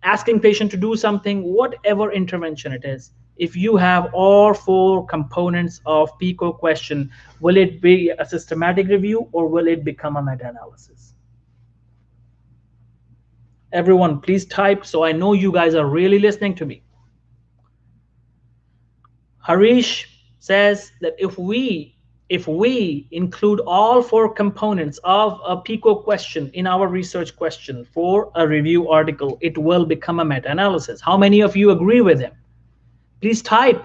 asking patient to do something, whatever intervention it is, if you have all 4 components of PICO question, will it be a systematic review or will it become a meta-analysis? Everyone, please type so I know you guys are really listening to me. Harish says that if we include all 4 components of a PICO question in our research question for a review article, it will become a meta-analysis. How many of you agree with him? Please type.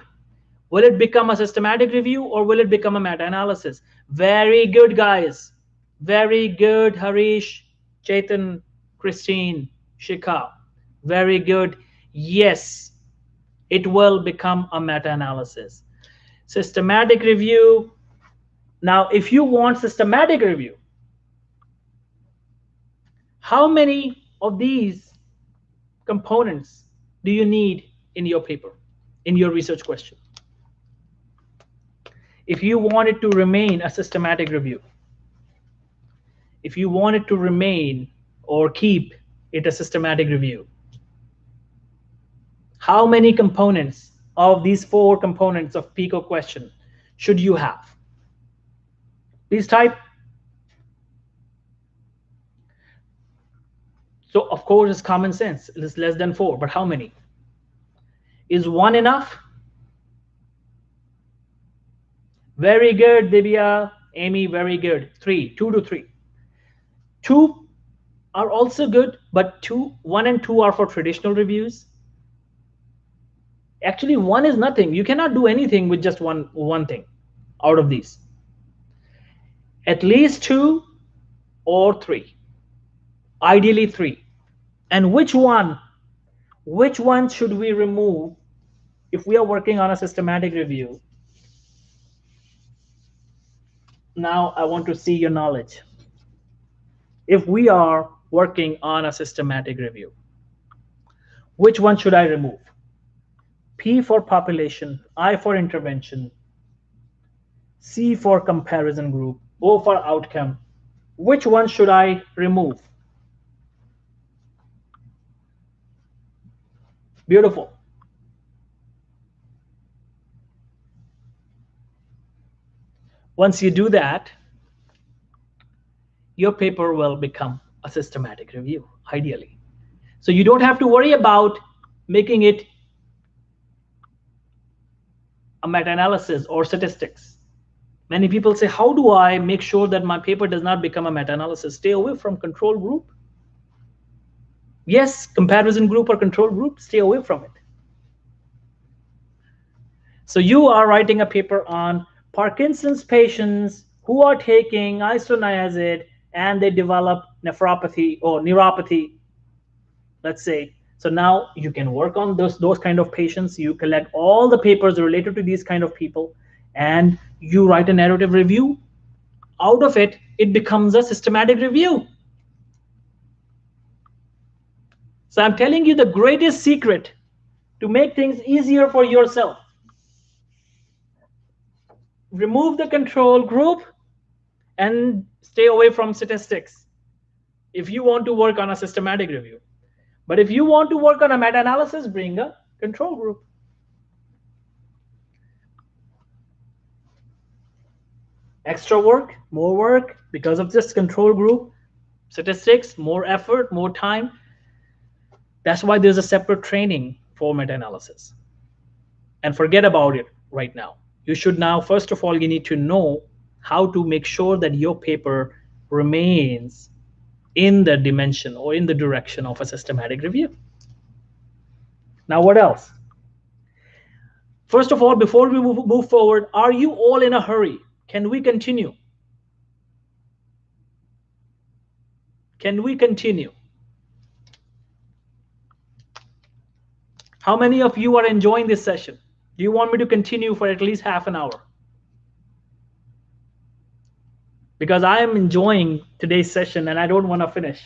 Will it become a systematic review or will it become a meta-analysis? Very good, guys. Very good, Harish, Chetan, Christine, Shikha. Very good. Yes, it will become a meta-analysis. Systematic review. Now, if you want systematic review, how many of these components do you need in your paper, in your research question? If you want it to remain a systematic review, if you want it to remain or keep it a systematic review, how many components of these 4 components of PICO question should you have? Please type. So of course it's common sense, it's less than 4, but how many? Is 1 enough? Very good, Divya, Amy, very good. 3, 2 to 3. 2 are also good, but 1 and 2 are for traditional reviews. Actually, 1 is nothing. You cannot do anything with just one thing out of these. At least 2 or 3. Ideally 3. And which one should we remove if we are working on a systematic review? Now I want to see your knowledge. If we are working on a systematic review, which one should I remove? P for population, I for intervention, C for comparison group, O for outcome. Which one should I remove? Beautiful. Once you do that, your paper will become a systematic review, ideally. So you don't have to worry about making it a meta-analysis or statistics. Many people say, how do I make sure that my paper does not become a meta-analysis? Stay away from control group. Yes, comparison group or control group, stay away from it. So you are writing a paper on Parkinson's patients who are taking isoniazid and they develop nephropathy or neuropathy, let's say. So now you can work on those kind of patients. You collect all the papers related to these kind of people and you write a narrative review. Out of it, it becomes a systematic review. So I'm telling you the greatest secret to make things easier for yourself. remove the control group and stay away from statistics if you want to work on a systematic review. But if you want to work on a meta-analysis, bring a control group. Extra work, more work because of this control group, statistics, more effort, more time. That's why there's a separate training for meta-analysis. And forget about it right now. You should now, first of all, you need to know how to make sure that your paper remains in the dimension or in the direction of a systematic review. Now, what else? First of all, before we move forward, are you all in a hurry? Can we continue? Can we continue? How many of you are enjoying this session? Do you want me to continue for at least half an hour? Because I am enjoying today's session and I don't want to finish.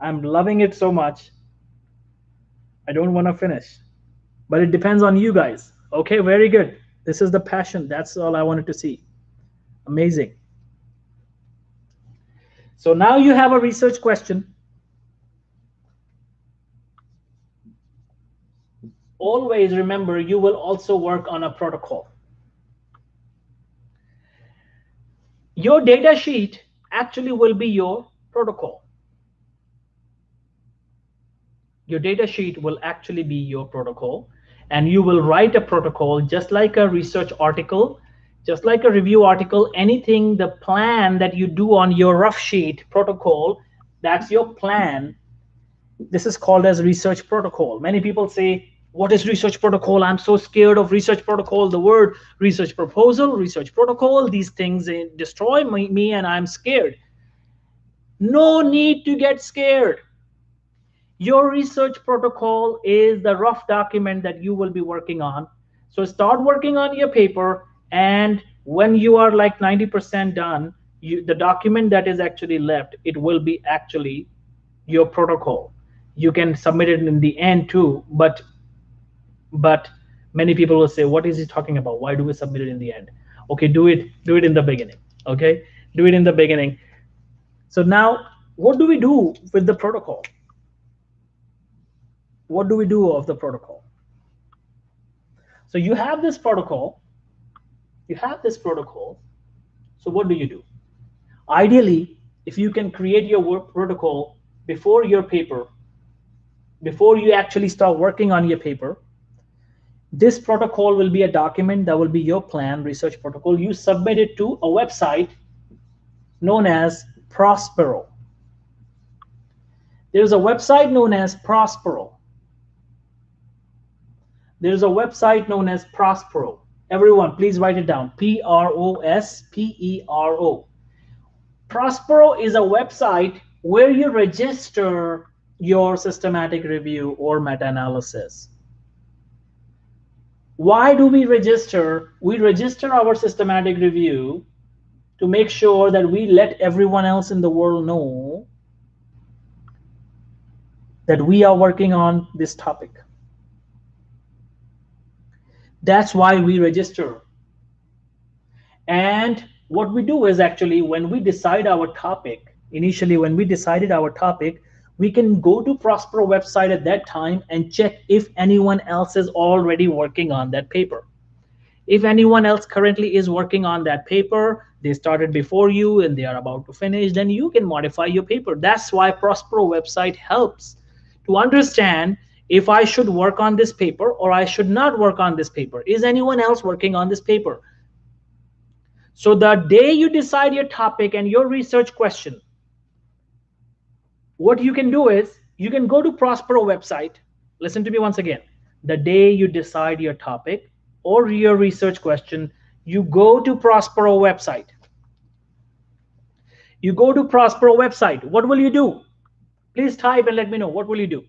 I'm loving it so much. I don't want to finish. But it depends on you guys. Okay, very good. This is the passion. That's all I wanted to see. Amazing. So now you have a research question. Always remember, you will also work on a protocol. Your data sheet actually will be your protocol. Your data sheet will actually be your protocol, and you will write a protocol just like a research article, just like a review article, anything, the plan that you do on your rough sheet protocol, that's your plan. This is called as research protocol. Many people say, what is research protocol? I'm so scared of research protocol. The word research proposal, research protocol, these things destroy me and I'm scared. No need to get scared. Your research protocol is the rough document that you will be working on. So start working on your paper, and when you are like 90% done, the document that is actually left, it will be actually your protocol. You can submit it in the end too, but many people will say, what is he talking about? Why do we submit it in the end? Okay, do it in the beginning. Okay, do it in the beginning. So now, what do we do with the protocol? What do we do of the protocol? So you have this protocol. So what do you do? Ideally, if you can create your work protocol before your paper, before you actually start working on your paper, this protocol will be a document that will be your plan, research protocol. You submit it to a website known as Prospero. There's a website known as Prospero. There's a website known as Prospero. Everyone, please write it down. Prospero. Prospero is a website where you register your systematic review or meta-analysis. Why do we register? We register our systematic review to make sure that we let everyone else in the world know that we are working on this topic. That's why we register. And what we do is actually, when we decide our topic, initially when we decided our topic, we can go to Prospero website at that time and check if anyone else is already working on that paper. If anyone else currently is working on that paper, they started before you and they are about to finish, then you can modify your paper. That's why Prospero website helps to understand if I should work on this paper or I should not work on this paper. Is anyone else working on this paper? So the day you decide your topic and your research question, what you can do is you can go to Prospero website. Listen to me once again. The day you decide your topic or your research question, you go to Prospero website. You go to Prospero website. What will you do? Please type and let me know. What will you do?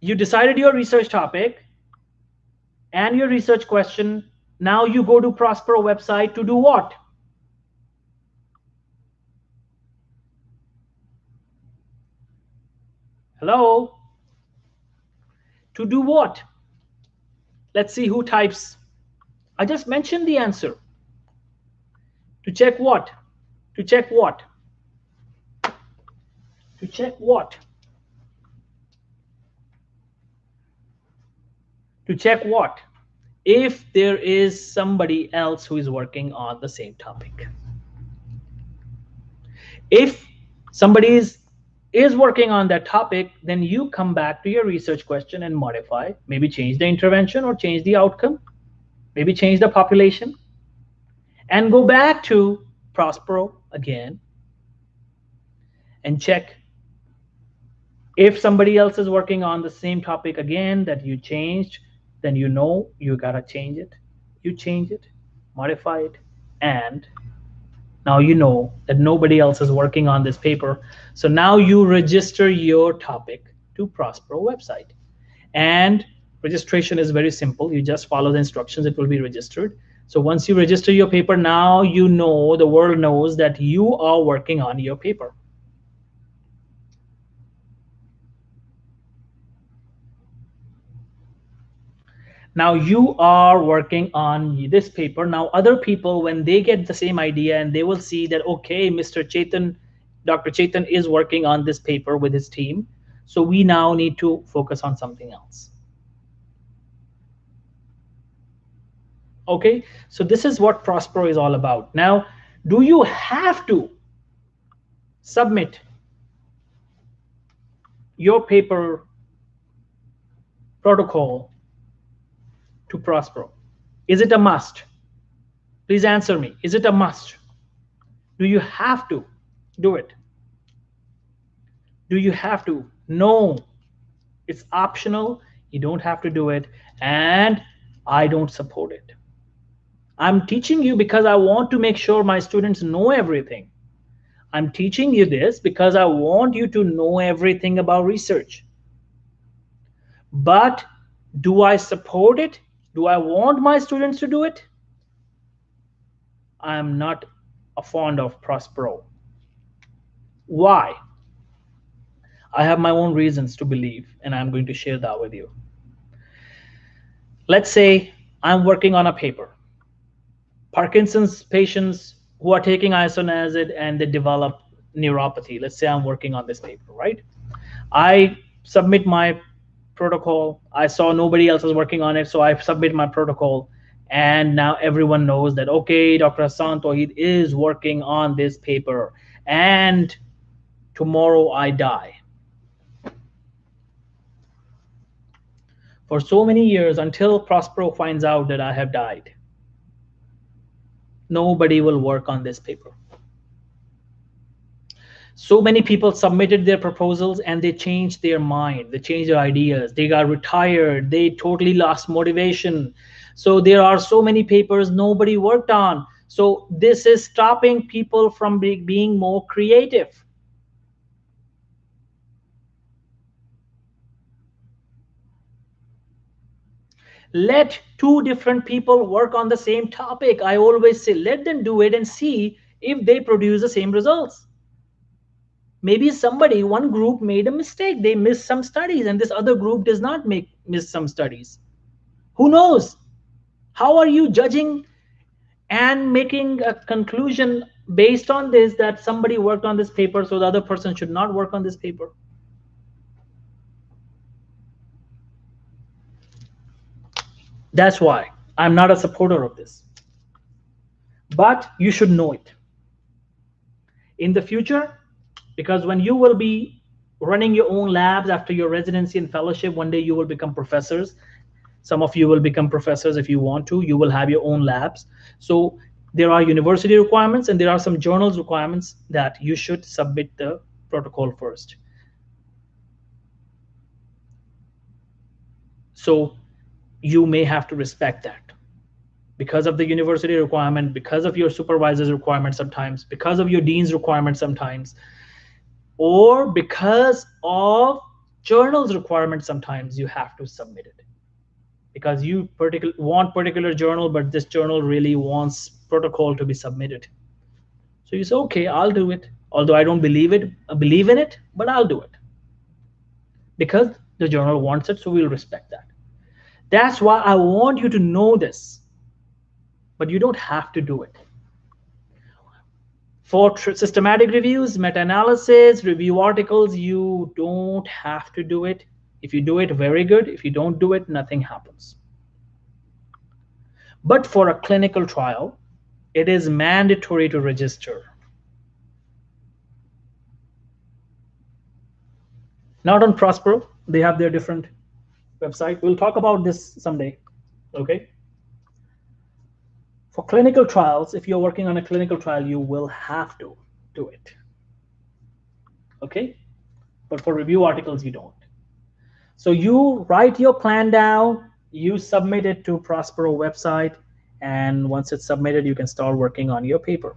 You decided your research topic and your research question. Now you go to Prospero website to do what? Hello? To do what? Let's see who types. I just mentioned the answer. To check what? To check what? To check what? To check what? If there is somebody else who is working on the same topic. If somebody is working on that topic, then you come back to your research question and modify, maybe change the intervention or change the outcome, maybe change the population, and go back to Prospero again and check if somebody else is working on the same topic again that you changed, then you know you gotta change it. You change it, modify it, and now you know that nobody else is working on this paper. So now you register your topic to Prospero website. And registration is very simple. You just follow the instructions, it will be registered. So once you register your paper, now you know, the world knows that you are working on your paper. Now you are working on this paper. Now other people, when they get the same idea and they will see that, okay, Mr. Chetan, Dr. Chetan is working on this paper with his team. So we now need to focus on something else. Okay, so this is what Prospero is all about. Now, do you have to submit your paper protocol to Prospero? Is it a must? Please answer me. Is it a must? Do you have to do it? Do you have to? No, it's optional. You don't have to do it, and I don't support it. I'm teaching you because I want to make sure my students know everything. I'm teaching you this because I want you to know everything about research. But do I support it? Do I want my students to do it? I'm not fond of Prospero. Why? I have my own reasons to believe, and I'm going to share that with you. Let's say I'm working on a paper. Parkinson's patients who are taking isoniazid and they develop neuropathy. Let's say I'm working on this paper, right? I submit my protocol. I saw nobody else was working on it, so I submit my protocol. And now everyone knows that, okay, Dr. Hassaan Tohid is working on this paper. And tomorrow I die. For so many years, until Prospero finds out that I have died, nobody will work on this paper. So many people submitted their proposals and they changed their mind, they changed their ideas, they got retired, they totally lost motivation. So there are so many papers nobody worked on. So this is stopping people from being more creative. Let two different people work on the same topic. I always say, let them do it and see if they produce the same results. Maybe one group made a mistake. They missed some studies, and this other group does not miss some studies. Who knows? How are you judging and making a conclusion based on this, that somebody worked on this paper, so the other person should not work on this paper? That's why I'm not a supporter of this. But you should know it. In the future, because when you will be running your own labs after your residency and fellowship, one day you will become professors. Some of you will become professors if you want to. You will have your own labs. So there are university requirements and there are some journals requirements that you should submit the protocol first. So you may have to respect that because of the university requirement, because of your supervisor's requirement sometimes, because of your dean's requirement sometimes, or because of journals requirement sometimes you have to submit it. Because you want particular journal, but this journal really wants protocol to be submitted. So you say, okay, I'll do it. Although I don't believe in it, but I'll do it. Because the journal wants it, so we'll respect that. That's why I want you to know this. but you don't have to do it. For systematic reviews, meta-analysis, review articles, you don't have to do it. If you do it, very good. If you don't do it, nothing happens. But for a clinical trial, it is mandatory to register. Not on Prospero. They have their different website. We'll talk about this someday. Okay. For clinical trials, if you're working on a clinical trial, you will have to do it. Okay. But for review articles, you don't. So you write your plan down, you submit it to Prospero website, and once it's submitted, you can start working on your paper.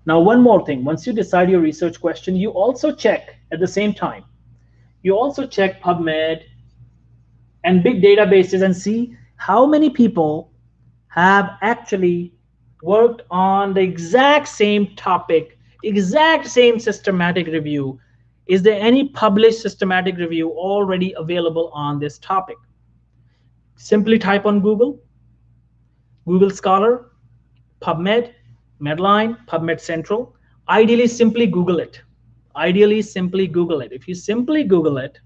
Now, one more thing. Once you decide your research question, you also check at the same time. You also check PubMed and big databases and see how many people have actually worked on the exact same topic, exact same systematic review. Is there any published systematic review already available on this topic? Simply type on Google Scholar, PubMed, Medline, PubMed Central. Ideally, simply Google it. Ideally, simply Google it. If you simply Google it,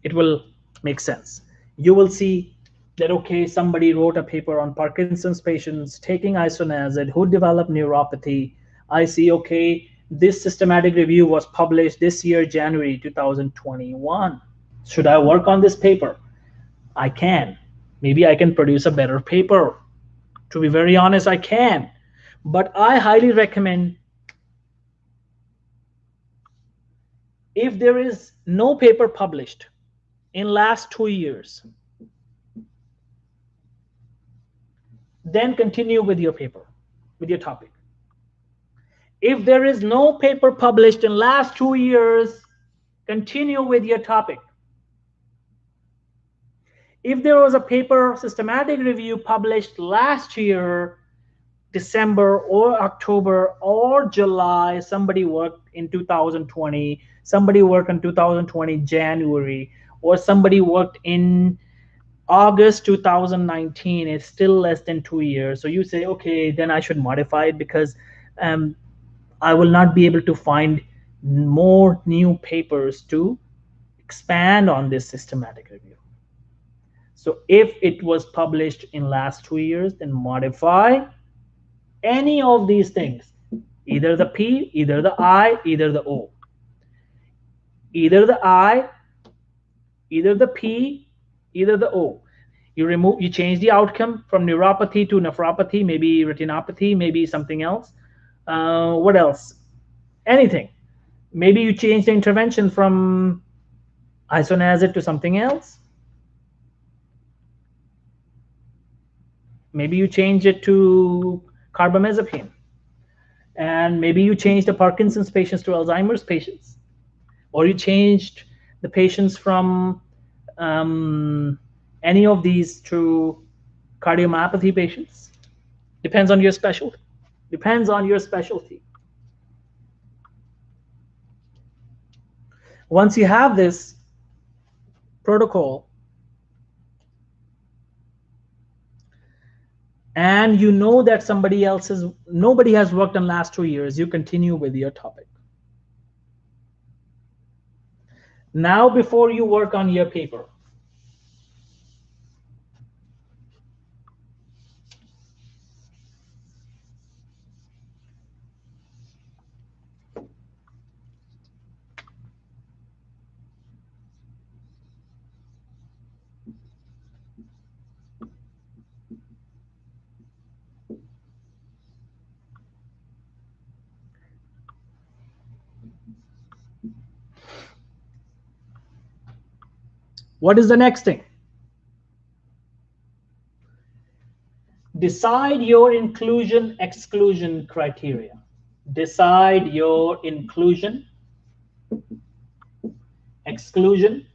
it will make sense. You will see that, okay, somebody wrote a paper on Parkinson's patients taking isoniazid who developed neuropathy. I see, okay, this systematic review was published this year, January 2021. Should I work on this paper? I can. Maybe I can produce a better paper. To be very honest, I can. But I highly recommend, if there is no paper published in last 2 years, then continue with your paper, with your topic. If there is no paper published in last 2 years, continue with your topic. If there was a paper systematic review published last year, December or October or July, somebody worked in 2020, somebody worked in 2020 January, or somebody worked in August 2019, it's still less than 2 years. So you say, okay, then I should modify it because I will not be able to find more new papers to expand on this systematic review. So if it was published in last 2 years, then modify any of these things, either the P, either the I, either the O. Either the I, either the P, either the O. You change the outcome from neuropathy to nephropathy, maybe retinopathy, maybe something else. What else? Anything. Maybe you change the intervention from isoniazid to something else. Maybe you change it to carbamazepine. And maybe you change the Parkinson's patients to Alzheimer's patients. Or you changed the patients from any of these to cardiomyopathy patients. Depends on your specialty. Depends on your specialty. Once you have this protocol, and you know that nobody has worked on last 2 years, you continue with your topic. Now, before you work on your paper, what is the next thing? Decide your inclusion exclusion criteria. Decide your inclusion exclusion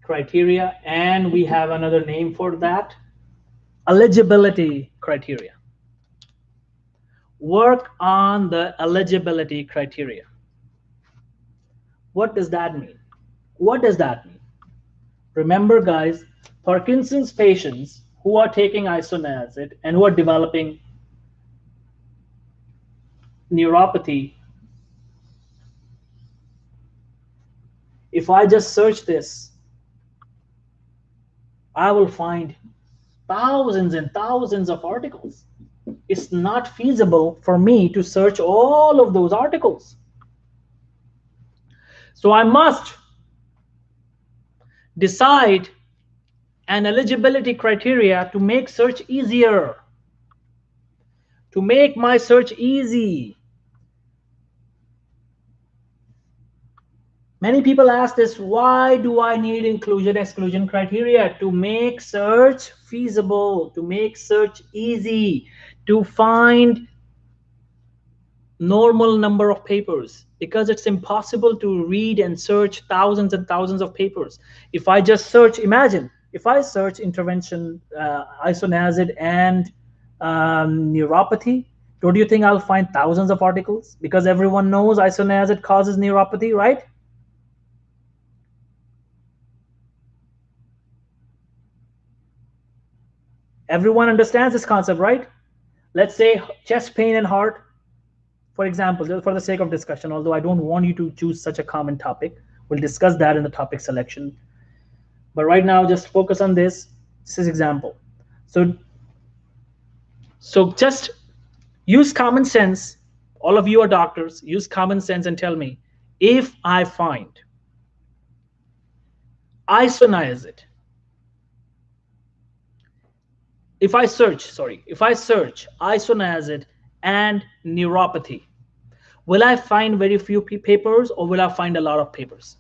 criteria, and we have another name for that, eligibility criteria. Work on the eligibility criteria. What does that mean? What does that mean? Remember, guys, Parkinson's patients who are taking isoniazid and who are developing neuropathy, if I just search this, I will find thousands and thousands of articles. It's not feasible for me to search all of those articles. So I must decide an eligibility criteria to make search easier, to make my search easy. Many people ask this, why do I need inclusion-exclusion criteria? To make search feasible, to make search easy, to find normal number of papers, because it's impossible to read and search thousands and thousands of papers. If I just search, imagine, if I search intervention, isoniazid and neuropathy, don't you think I'll find thousands of articles? Because everyone knows isoniazid causes neuropathy, right? Everyone understands this concept, right? Let's say chest pain and heart, for example, just for the sake of discussion, although I don't want you to choose such a common topic. We'll discuss that in the topic selection. But right now, just focus on this. This is example. So just use common sense. All of you are doctors. Use common sense and tell me, if I find isoniazid, if I search isoniazid and neuropathy, will I find very few papers or will I find a lot of papers?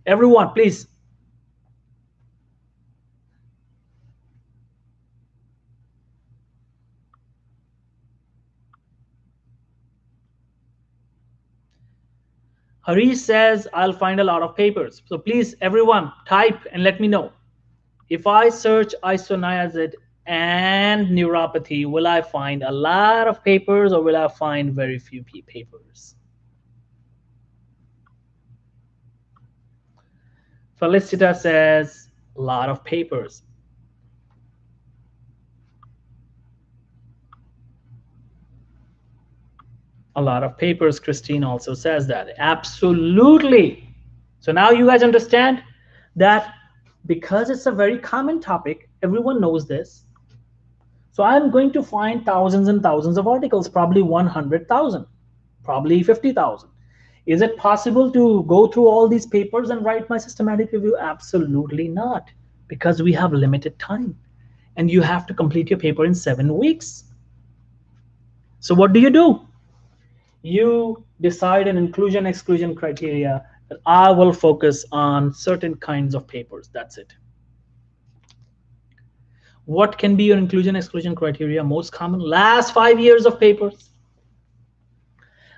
Everyone, please. Harish says, I'll find a lot of papers. So please, everyone, type and let me know. If I search isoniazid and neuropathy, will I find a lot of papers or will I find very few papers? Felicita says, a lot of papers. A lot of papers. Christine also says that. Absolutely. So now you guys understand that because it's a very common topic, everyone knows this. So I'm going to find thousands and thousands of articles, probably 100,000, probably 50,000. Is it possible to go through all these papers and write my systematic review? Absolutely not, because we have limited time and you have to complete your paper in 7 weeks. So what do? You decide an inclusion-exclusion criteria that I will focus on certain kinds of papers. That's it. What can be your inclusion-exclusion criteria? Most common, last 5 years of papers.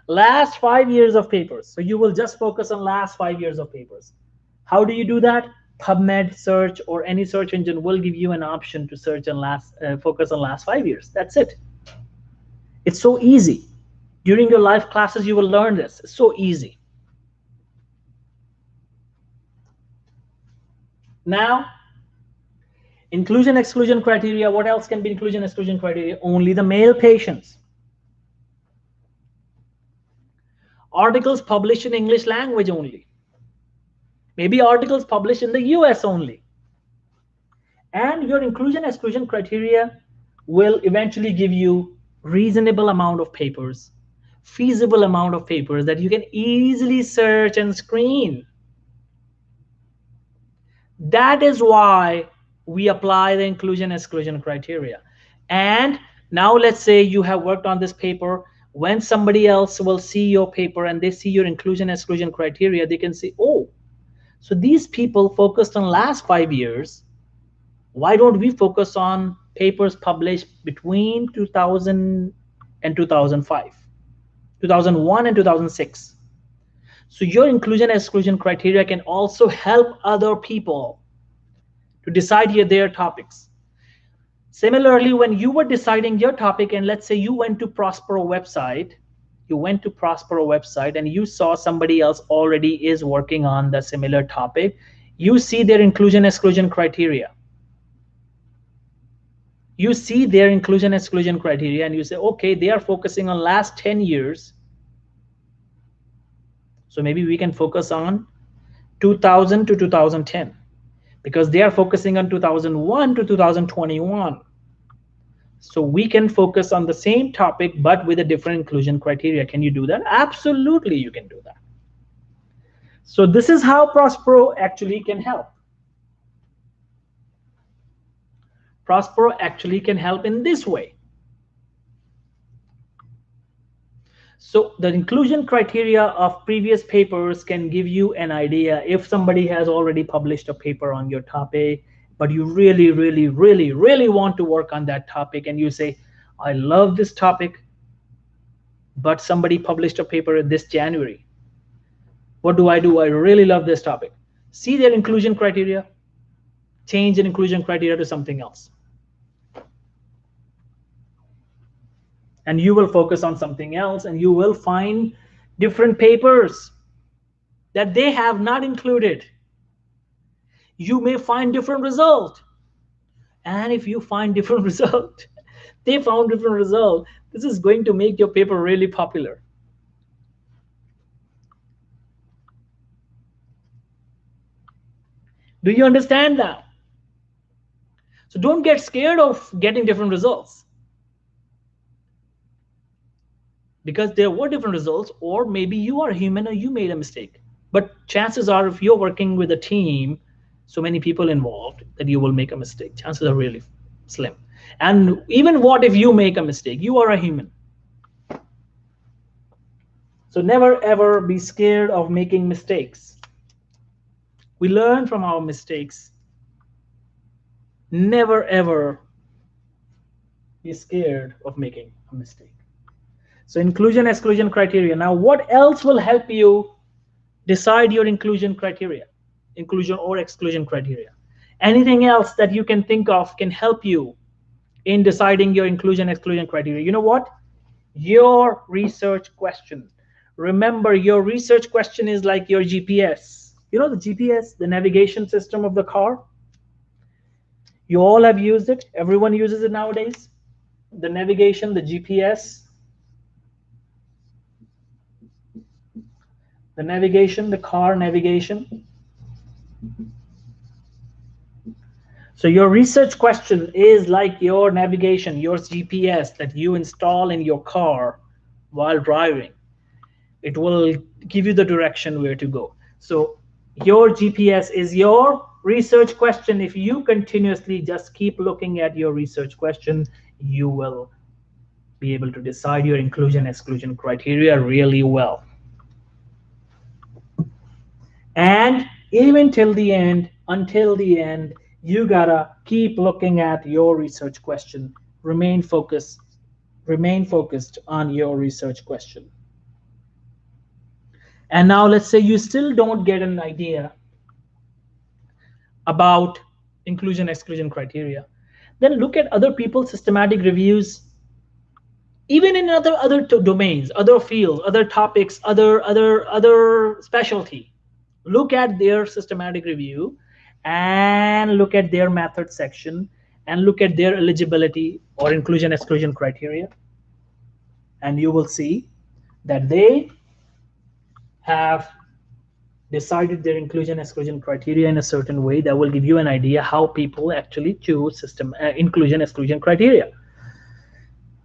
Last 5 years of papers. So you will just focus on last 5 years of papers. How do you do that? PubMed search or any search engine will give you an option to search and focus on last 5 years. That's it. It's so easy. During your life classes, you will learn this. It's so easy. Now, inclusion-exclusion criteria. What else can be inclusion-exclusion criteria? Only the male patients. Articles published in English language only. Maybe articles published in the US only. And your inclusion-exclusion criteria will eventually give you reasonable amount of papers, feasible amount of papers that you can easily search and screen. That is why we apply the inclusion-exclusion criteria. And now let's say you have worked on this paper. When somebody else will see your paper and they see your inclusion-exclusion criteria, they can say, oh, so these people focused on last 5 years. Why don't we focus on papers published between 2000 and 2005, 2001 and 2006? So your inclusion-exclusion criteria can also help other people to decide their topics. Similarly, when you were deciding your topic, and let's say you went to Prospero website, and you saw somebody else already is working on the similar topic, You see their inclusion exclusion criteria. You see their inclusion exclusion criteria and you say, okay, they are focusing on last 10 years. So maybe we can focus on 2000 to 2010 because they are focusing on 2001 to 2021. So we can focus on the same topic but with a different inclusion criteria. Can you do that? Absolutely, you can do that. So this is how Prospero actually can help. Prospero actually can help in this way. So the inclusion criteria of previous papers can give you an idea if somebody has already published a paper on your topic, but you really, really, really, really want to work on that topic and you say, I love this topic, but somebody published a paper this January. What do? I really love this topic. See their inclusion criteria, change an inclusion criteria to something else. And you will focus on something else and you will find different papers that they have not included. You may find different result. And if you find different result, they found different result, this is going to make your paper really popular. Do you understand now? So don't get scared of getting different results. Because there were different results, or maybe you are human or you made a mistake. But chances are if you're working with a team, so many people involved, that you will make a mistake. Chances are really slim. And even what if you make a mistake? You are a human. So never ever be scared of making mistakes. We learn from our mistakes. Never ever be scared of making a mistake. So inclusion exclusion criteria. Now what else will help you decide your inclusion criteria, inclusion or exclusion criteria? Anything else that you can think of can help you in deciding your inclusion exclusion criteria? You know what? Your research question. Remember, your research question is like your GPS. You know the GPS, the navigation system of the car? You all have used it. Everyone uses it nowadays. The navigation, the GPS. The navigation, the car navigation. So your research question is like your navigation, your GPS that you install in your car while driving. It will give you the direction where to go. So your GPS is your research question. If you continuously just keep looking at your research question, you will be able to decide your inclusion exclusion criteria really well. And even till the end, until the end, you gotta keep looking at your research question. Remain focused on your research question. And now let's say you still don't get an idea about inclusion exclusion criteria. Then look at other people's systematic reviews, even in other domains, other fields, other topics, other specialty. Look at their systematic review and look at their method section and look at their eligibility or inclusion exclusion criteria, and you will see that they have decided their inclusion exclusion criteria in a certain way that will give you an idea how people actually choose inclusion exclusion criteria.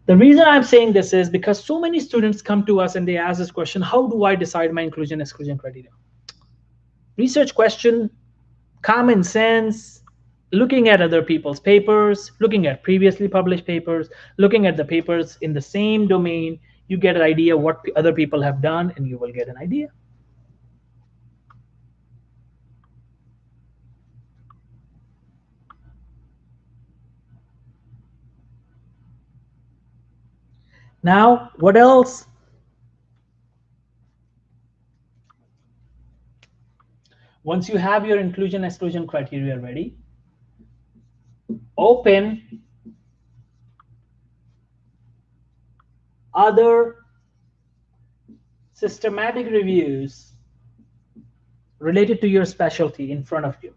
The reason I'm saying this is because so many students come to us and they ask this question, how do I decide my inclusion exclusion criteria? Research question, common sense, looking at other people's papers, looking at previously published papers, looking at the papers in the same domain, you get an idea what other people have done and you will get an idea. Now, what else? Once you have your inclusion exclusion criteria ready, open other systematic reviews related to your specialty in front of you.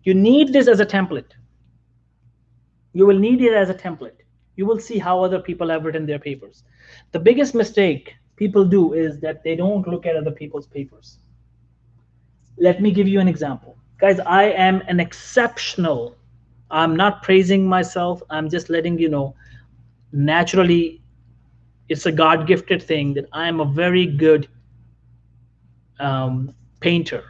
You need this as a template. You will need it as a template. You will see how other people have written their papers. The biggest mistake people do is that they don't look at other people's papers. Let me give you an example. Guys, I am an exceptional, I'm not praising myself, I'm just letting you know, naturally, it's a God gifted thing that I am a very good painter.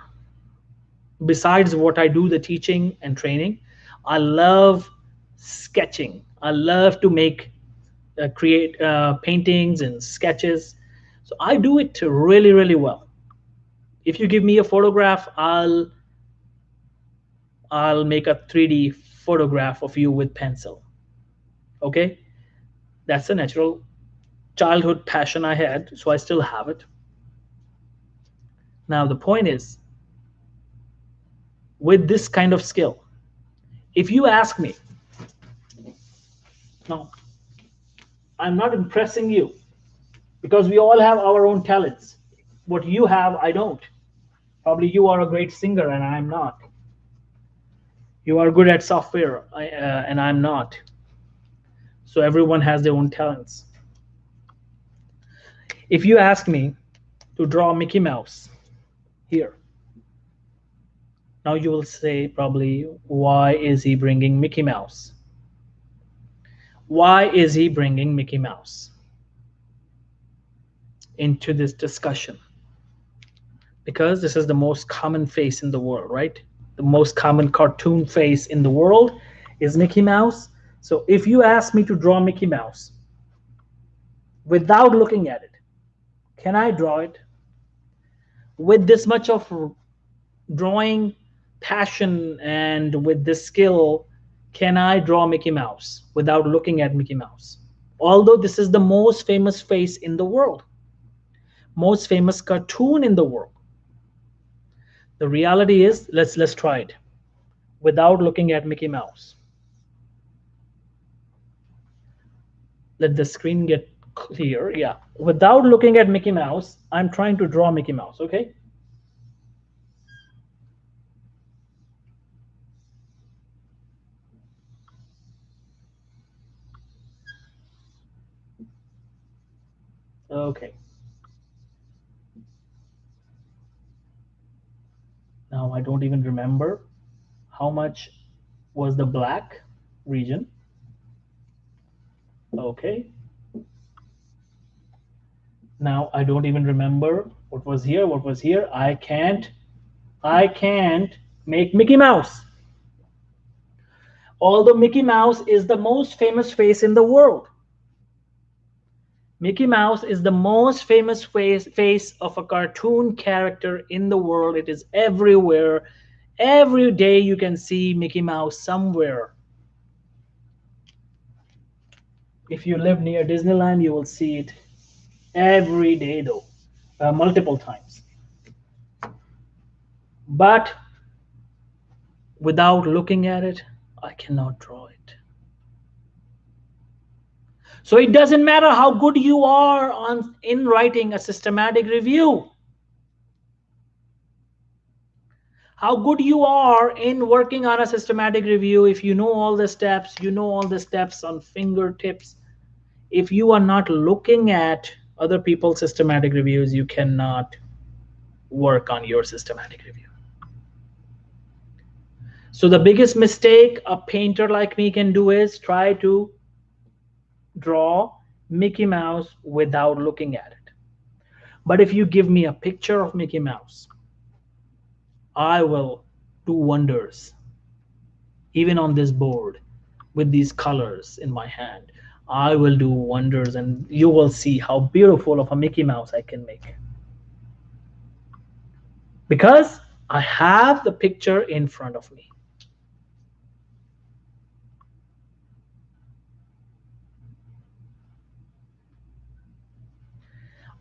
Besides what I do, the teaching and training, I love sketching. I love to create paintings and sketches. So I do it really, really well. If you give me a photograph, I'll make a 3D photograph of you with pencil. Okay, that's a natural childhood passion I had, so I still have it. Now the point is, with this kind of skill, if you ask me, no, I'm not impressing you, because we all have our own talents. What you have, I don't. Probably you are a great singer and I'm not. You are good at software and I'm not. So everyone has their own talents. If you ask me to draw Mickey Mouse here, now you will say probably, why is he bringing Mickey Mouse? Why is he bringing Mickey Mouse into this discussion? Because this is the most common face in the world, right? The most common cartoon face in the world is Mickey Mouse. So if you ask me to draw Mickey Mouse without looking at it, can I draw it? With this much of drawing passion and with this skill, can I draw Mickey Mouse without looking at Mickey Mouse? Although this is the most famous face in the world, most famous cartoon in the world. The reality is, let's try it without looking at Mickey Mouse. Let the screen get clear. Yeah, without looking at Mickey Mouse, I'm trying to draw Mickey Mouse, okay? Okay. Now I don't even remember how much was the black region. Okay. Now I don't even remember what was here, what was here. I can't make Mickey Mouse. Although Mickey Mouse is the most famous face in the world. Mickey Mouse is the most famous face of a cartoon character in the world. It is everywhere. Every day you can see Mickey Mouse somewhere. If you live near Disneyland, you will see it every day though, multiple times. But without looking at it, I cannot draw it. So it doesn't matter how good you are in writing a systematic review, how good you are in working on a systematic review. If you know all the steps, you know all the steps on fingertips. If you are not looking at other people's systematic reviews, you cannot work on your systematic review. So the biggest mistake a painter like me can do is try to draw Mickey Mouse without looking at it. But if you give me a picture of Mickey Mouse, I will do wonders. Even on this board with these colors in my hand, I will do wonders, and you will see how beautiful of a Mickey Mouse I can make. Because I have the picture in front of me.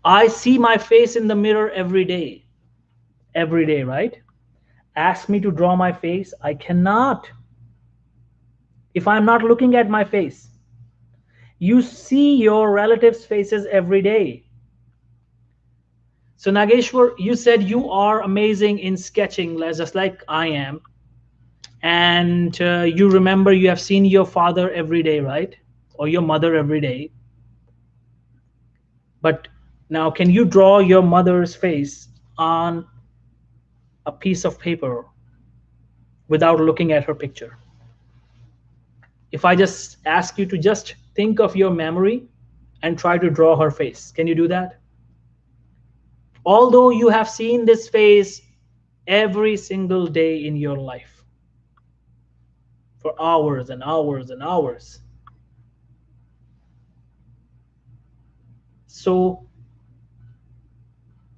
I see my face in the mirror every day. Every day, right? Ask me to draw my face, I cannot. If I'm not looking at my face. You see your relatives' faces every day. So Nageshwar, you said you are amazing in sketching, just like I am. And you remember you have seen your father every day, right? Or your mother every day. But now, can you draw your mother's face on a piece of paper without looking at her picture? If I just ask you to just think of your memory and try to draw her face, can you do that? Although you have seen this face every single day in your life for hours and hours and hours. So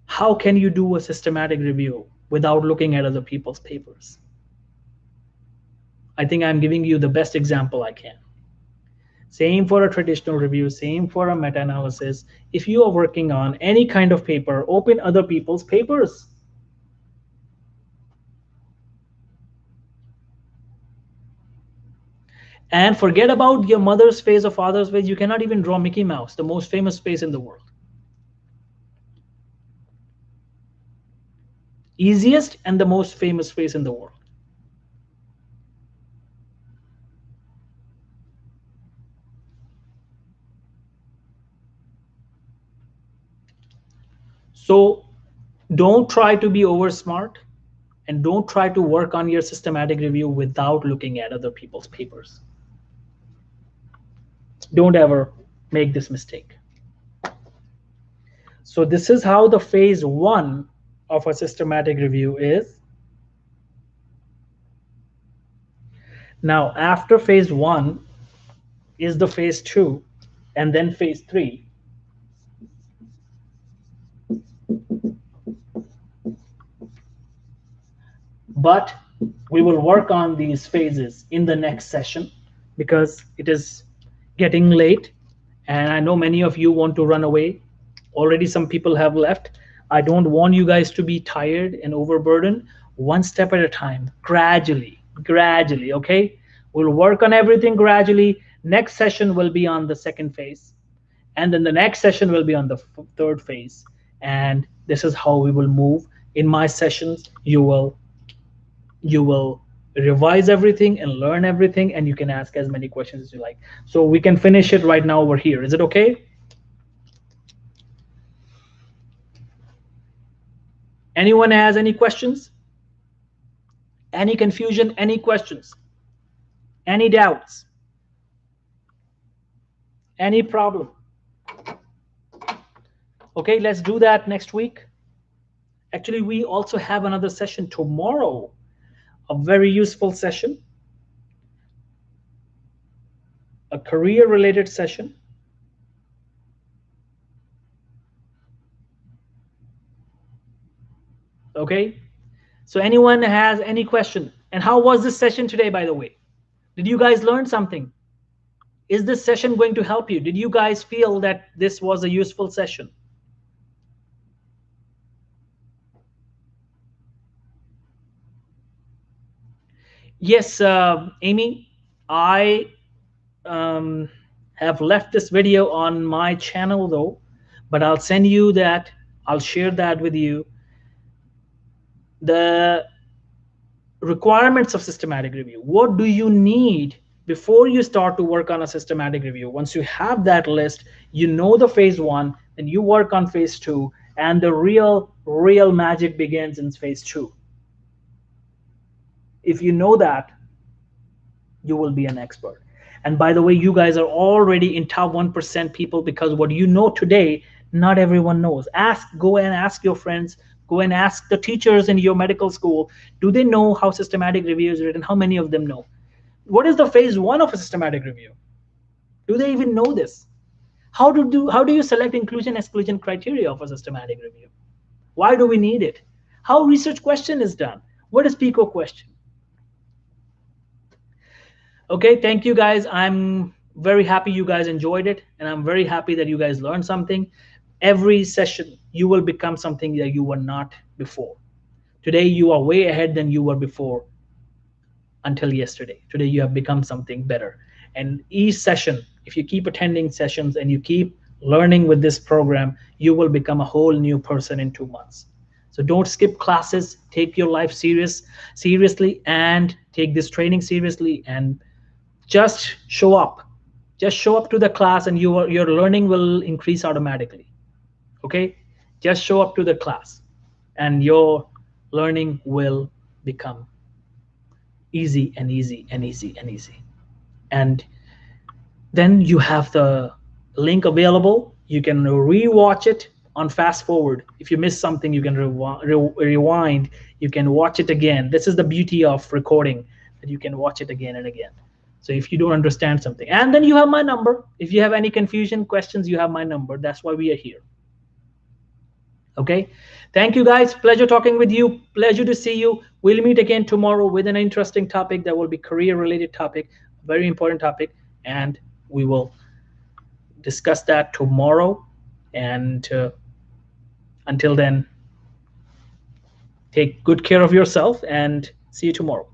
how can you do a systematic review without looking at other people's papers? I think I'm giving you the best example I can. Same for a traditional review, same for a meta-analysis. If you are working on any kind of paper, open other people's papers. And forget about your mother's face or father's face. You cannot even draw Mickey Mouse, the most famous face in the world. Easiest and the most famous face in the world. So don't try to be over smart, and don't try to work on your systematic review without looking at other people's papers. Don't ever make this mistake. So this is how the phase 1 of a systematic review is. Now, after phase 1 is the phase 2, and then phase 3. But we will work on these phases in the next session because it is getting late, and I know many of you want to run away. Already some people have left. I don't want you guys to be tired and overburdened. One step at a time, gradually, okay? We'll work on everything gradually. Next session will be on the second phase, and then the next session will be on the third phase. And this is how we will move. In my sessions, you will revise everything and learn everything, and you can ask as many questions as you like. So we can finish it right now over here. Is it okay? Anyone has any questions? Any confusion? Any questions? Any doubts? Any problem? Okay, let's do that next week. Actually, we also have another session tomorrow, a very useful session, a career-related session. Okay, so anyone has any question? And how was this session today, by the way? Did you guys learn something? Is this session going to help you? Did you guys feel that this was a useful session? Yes, Amy, I have left this video on my channel though, but I'll send you that. I'll share that with you. The requirements of systematic review. What do you need before you start to work on a systematic review? Once you have that list, you know the phase 1, then you work on phase 2, and the real magic begins in phase 2. If you know that, you will be an expert. And by the way, you guys are already in top 1% people, because what you know today, not everyone knows. Go and ask your friends, go and ask the teachers in your medical school, do they know how systematic review is written? How many of them know? What is the phase 1 of a systematic review? Do they even know this? How do you select inclusion exclusion criteria of a systematic review? Why do we need it? How research question is done? What is PICO question? Okay, thank you guys. I'm very happy you guys enjoyed it, and I'm very happy that you guys learned something. Every session, you will become something that you were not before. Today, you are way ahead than you were before until yesterday. Today, you have become something better. And each session, if you keep attending sessions and you keep learning with this program, you will become a whole new person in 2 months. So don't skip classes, take your life seriously, and take this training seriously, and just show up. Just show up to the class, and your learning will increase automatically. Okay? Just show up to the class, and your learning will become easy and easy and easy and easy. And then you have the link available. You can rewatch it on fast forward. If you miss something, you can rewind. You can watch it again. This is the beauty of recording, that you can watch it again and again. So if you don't understand something, and then you have my number. If you have any confusion, questions, you have my number. That's why we are here. Okay, thank you guys. Pleasure talking with you. Pleasure to see you. We'll meet again tomorrow with an interesting topic that will be career related topic, very important topic, and we will discuss that tomorrow. And until then, take good care of yourself and see you tomorrow.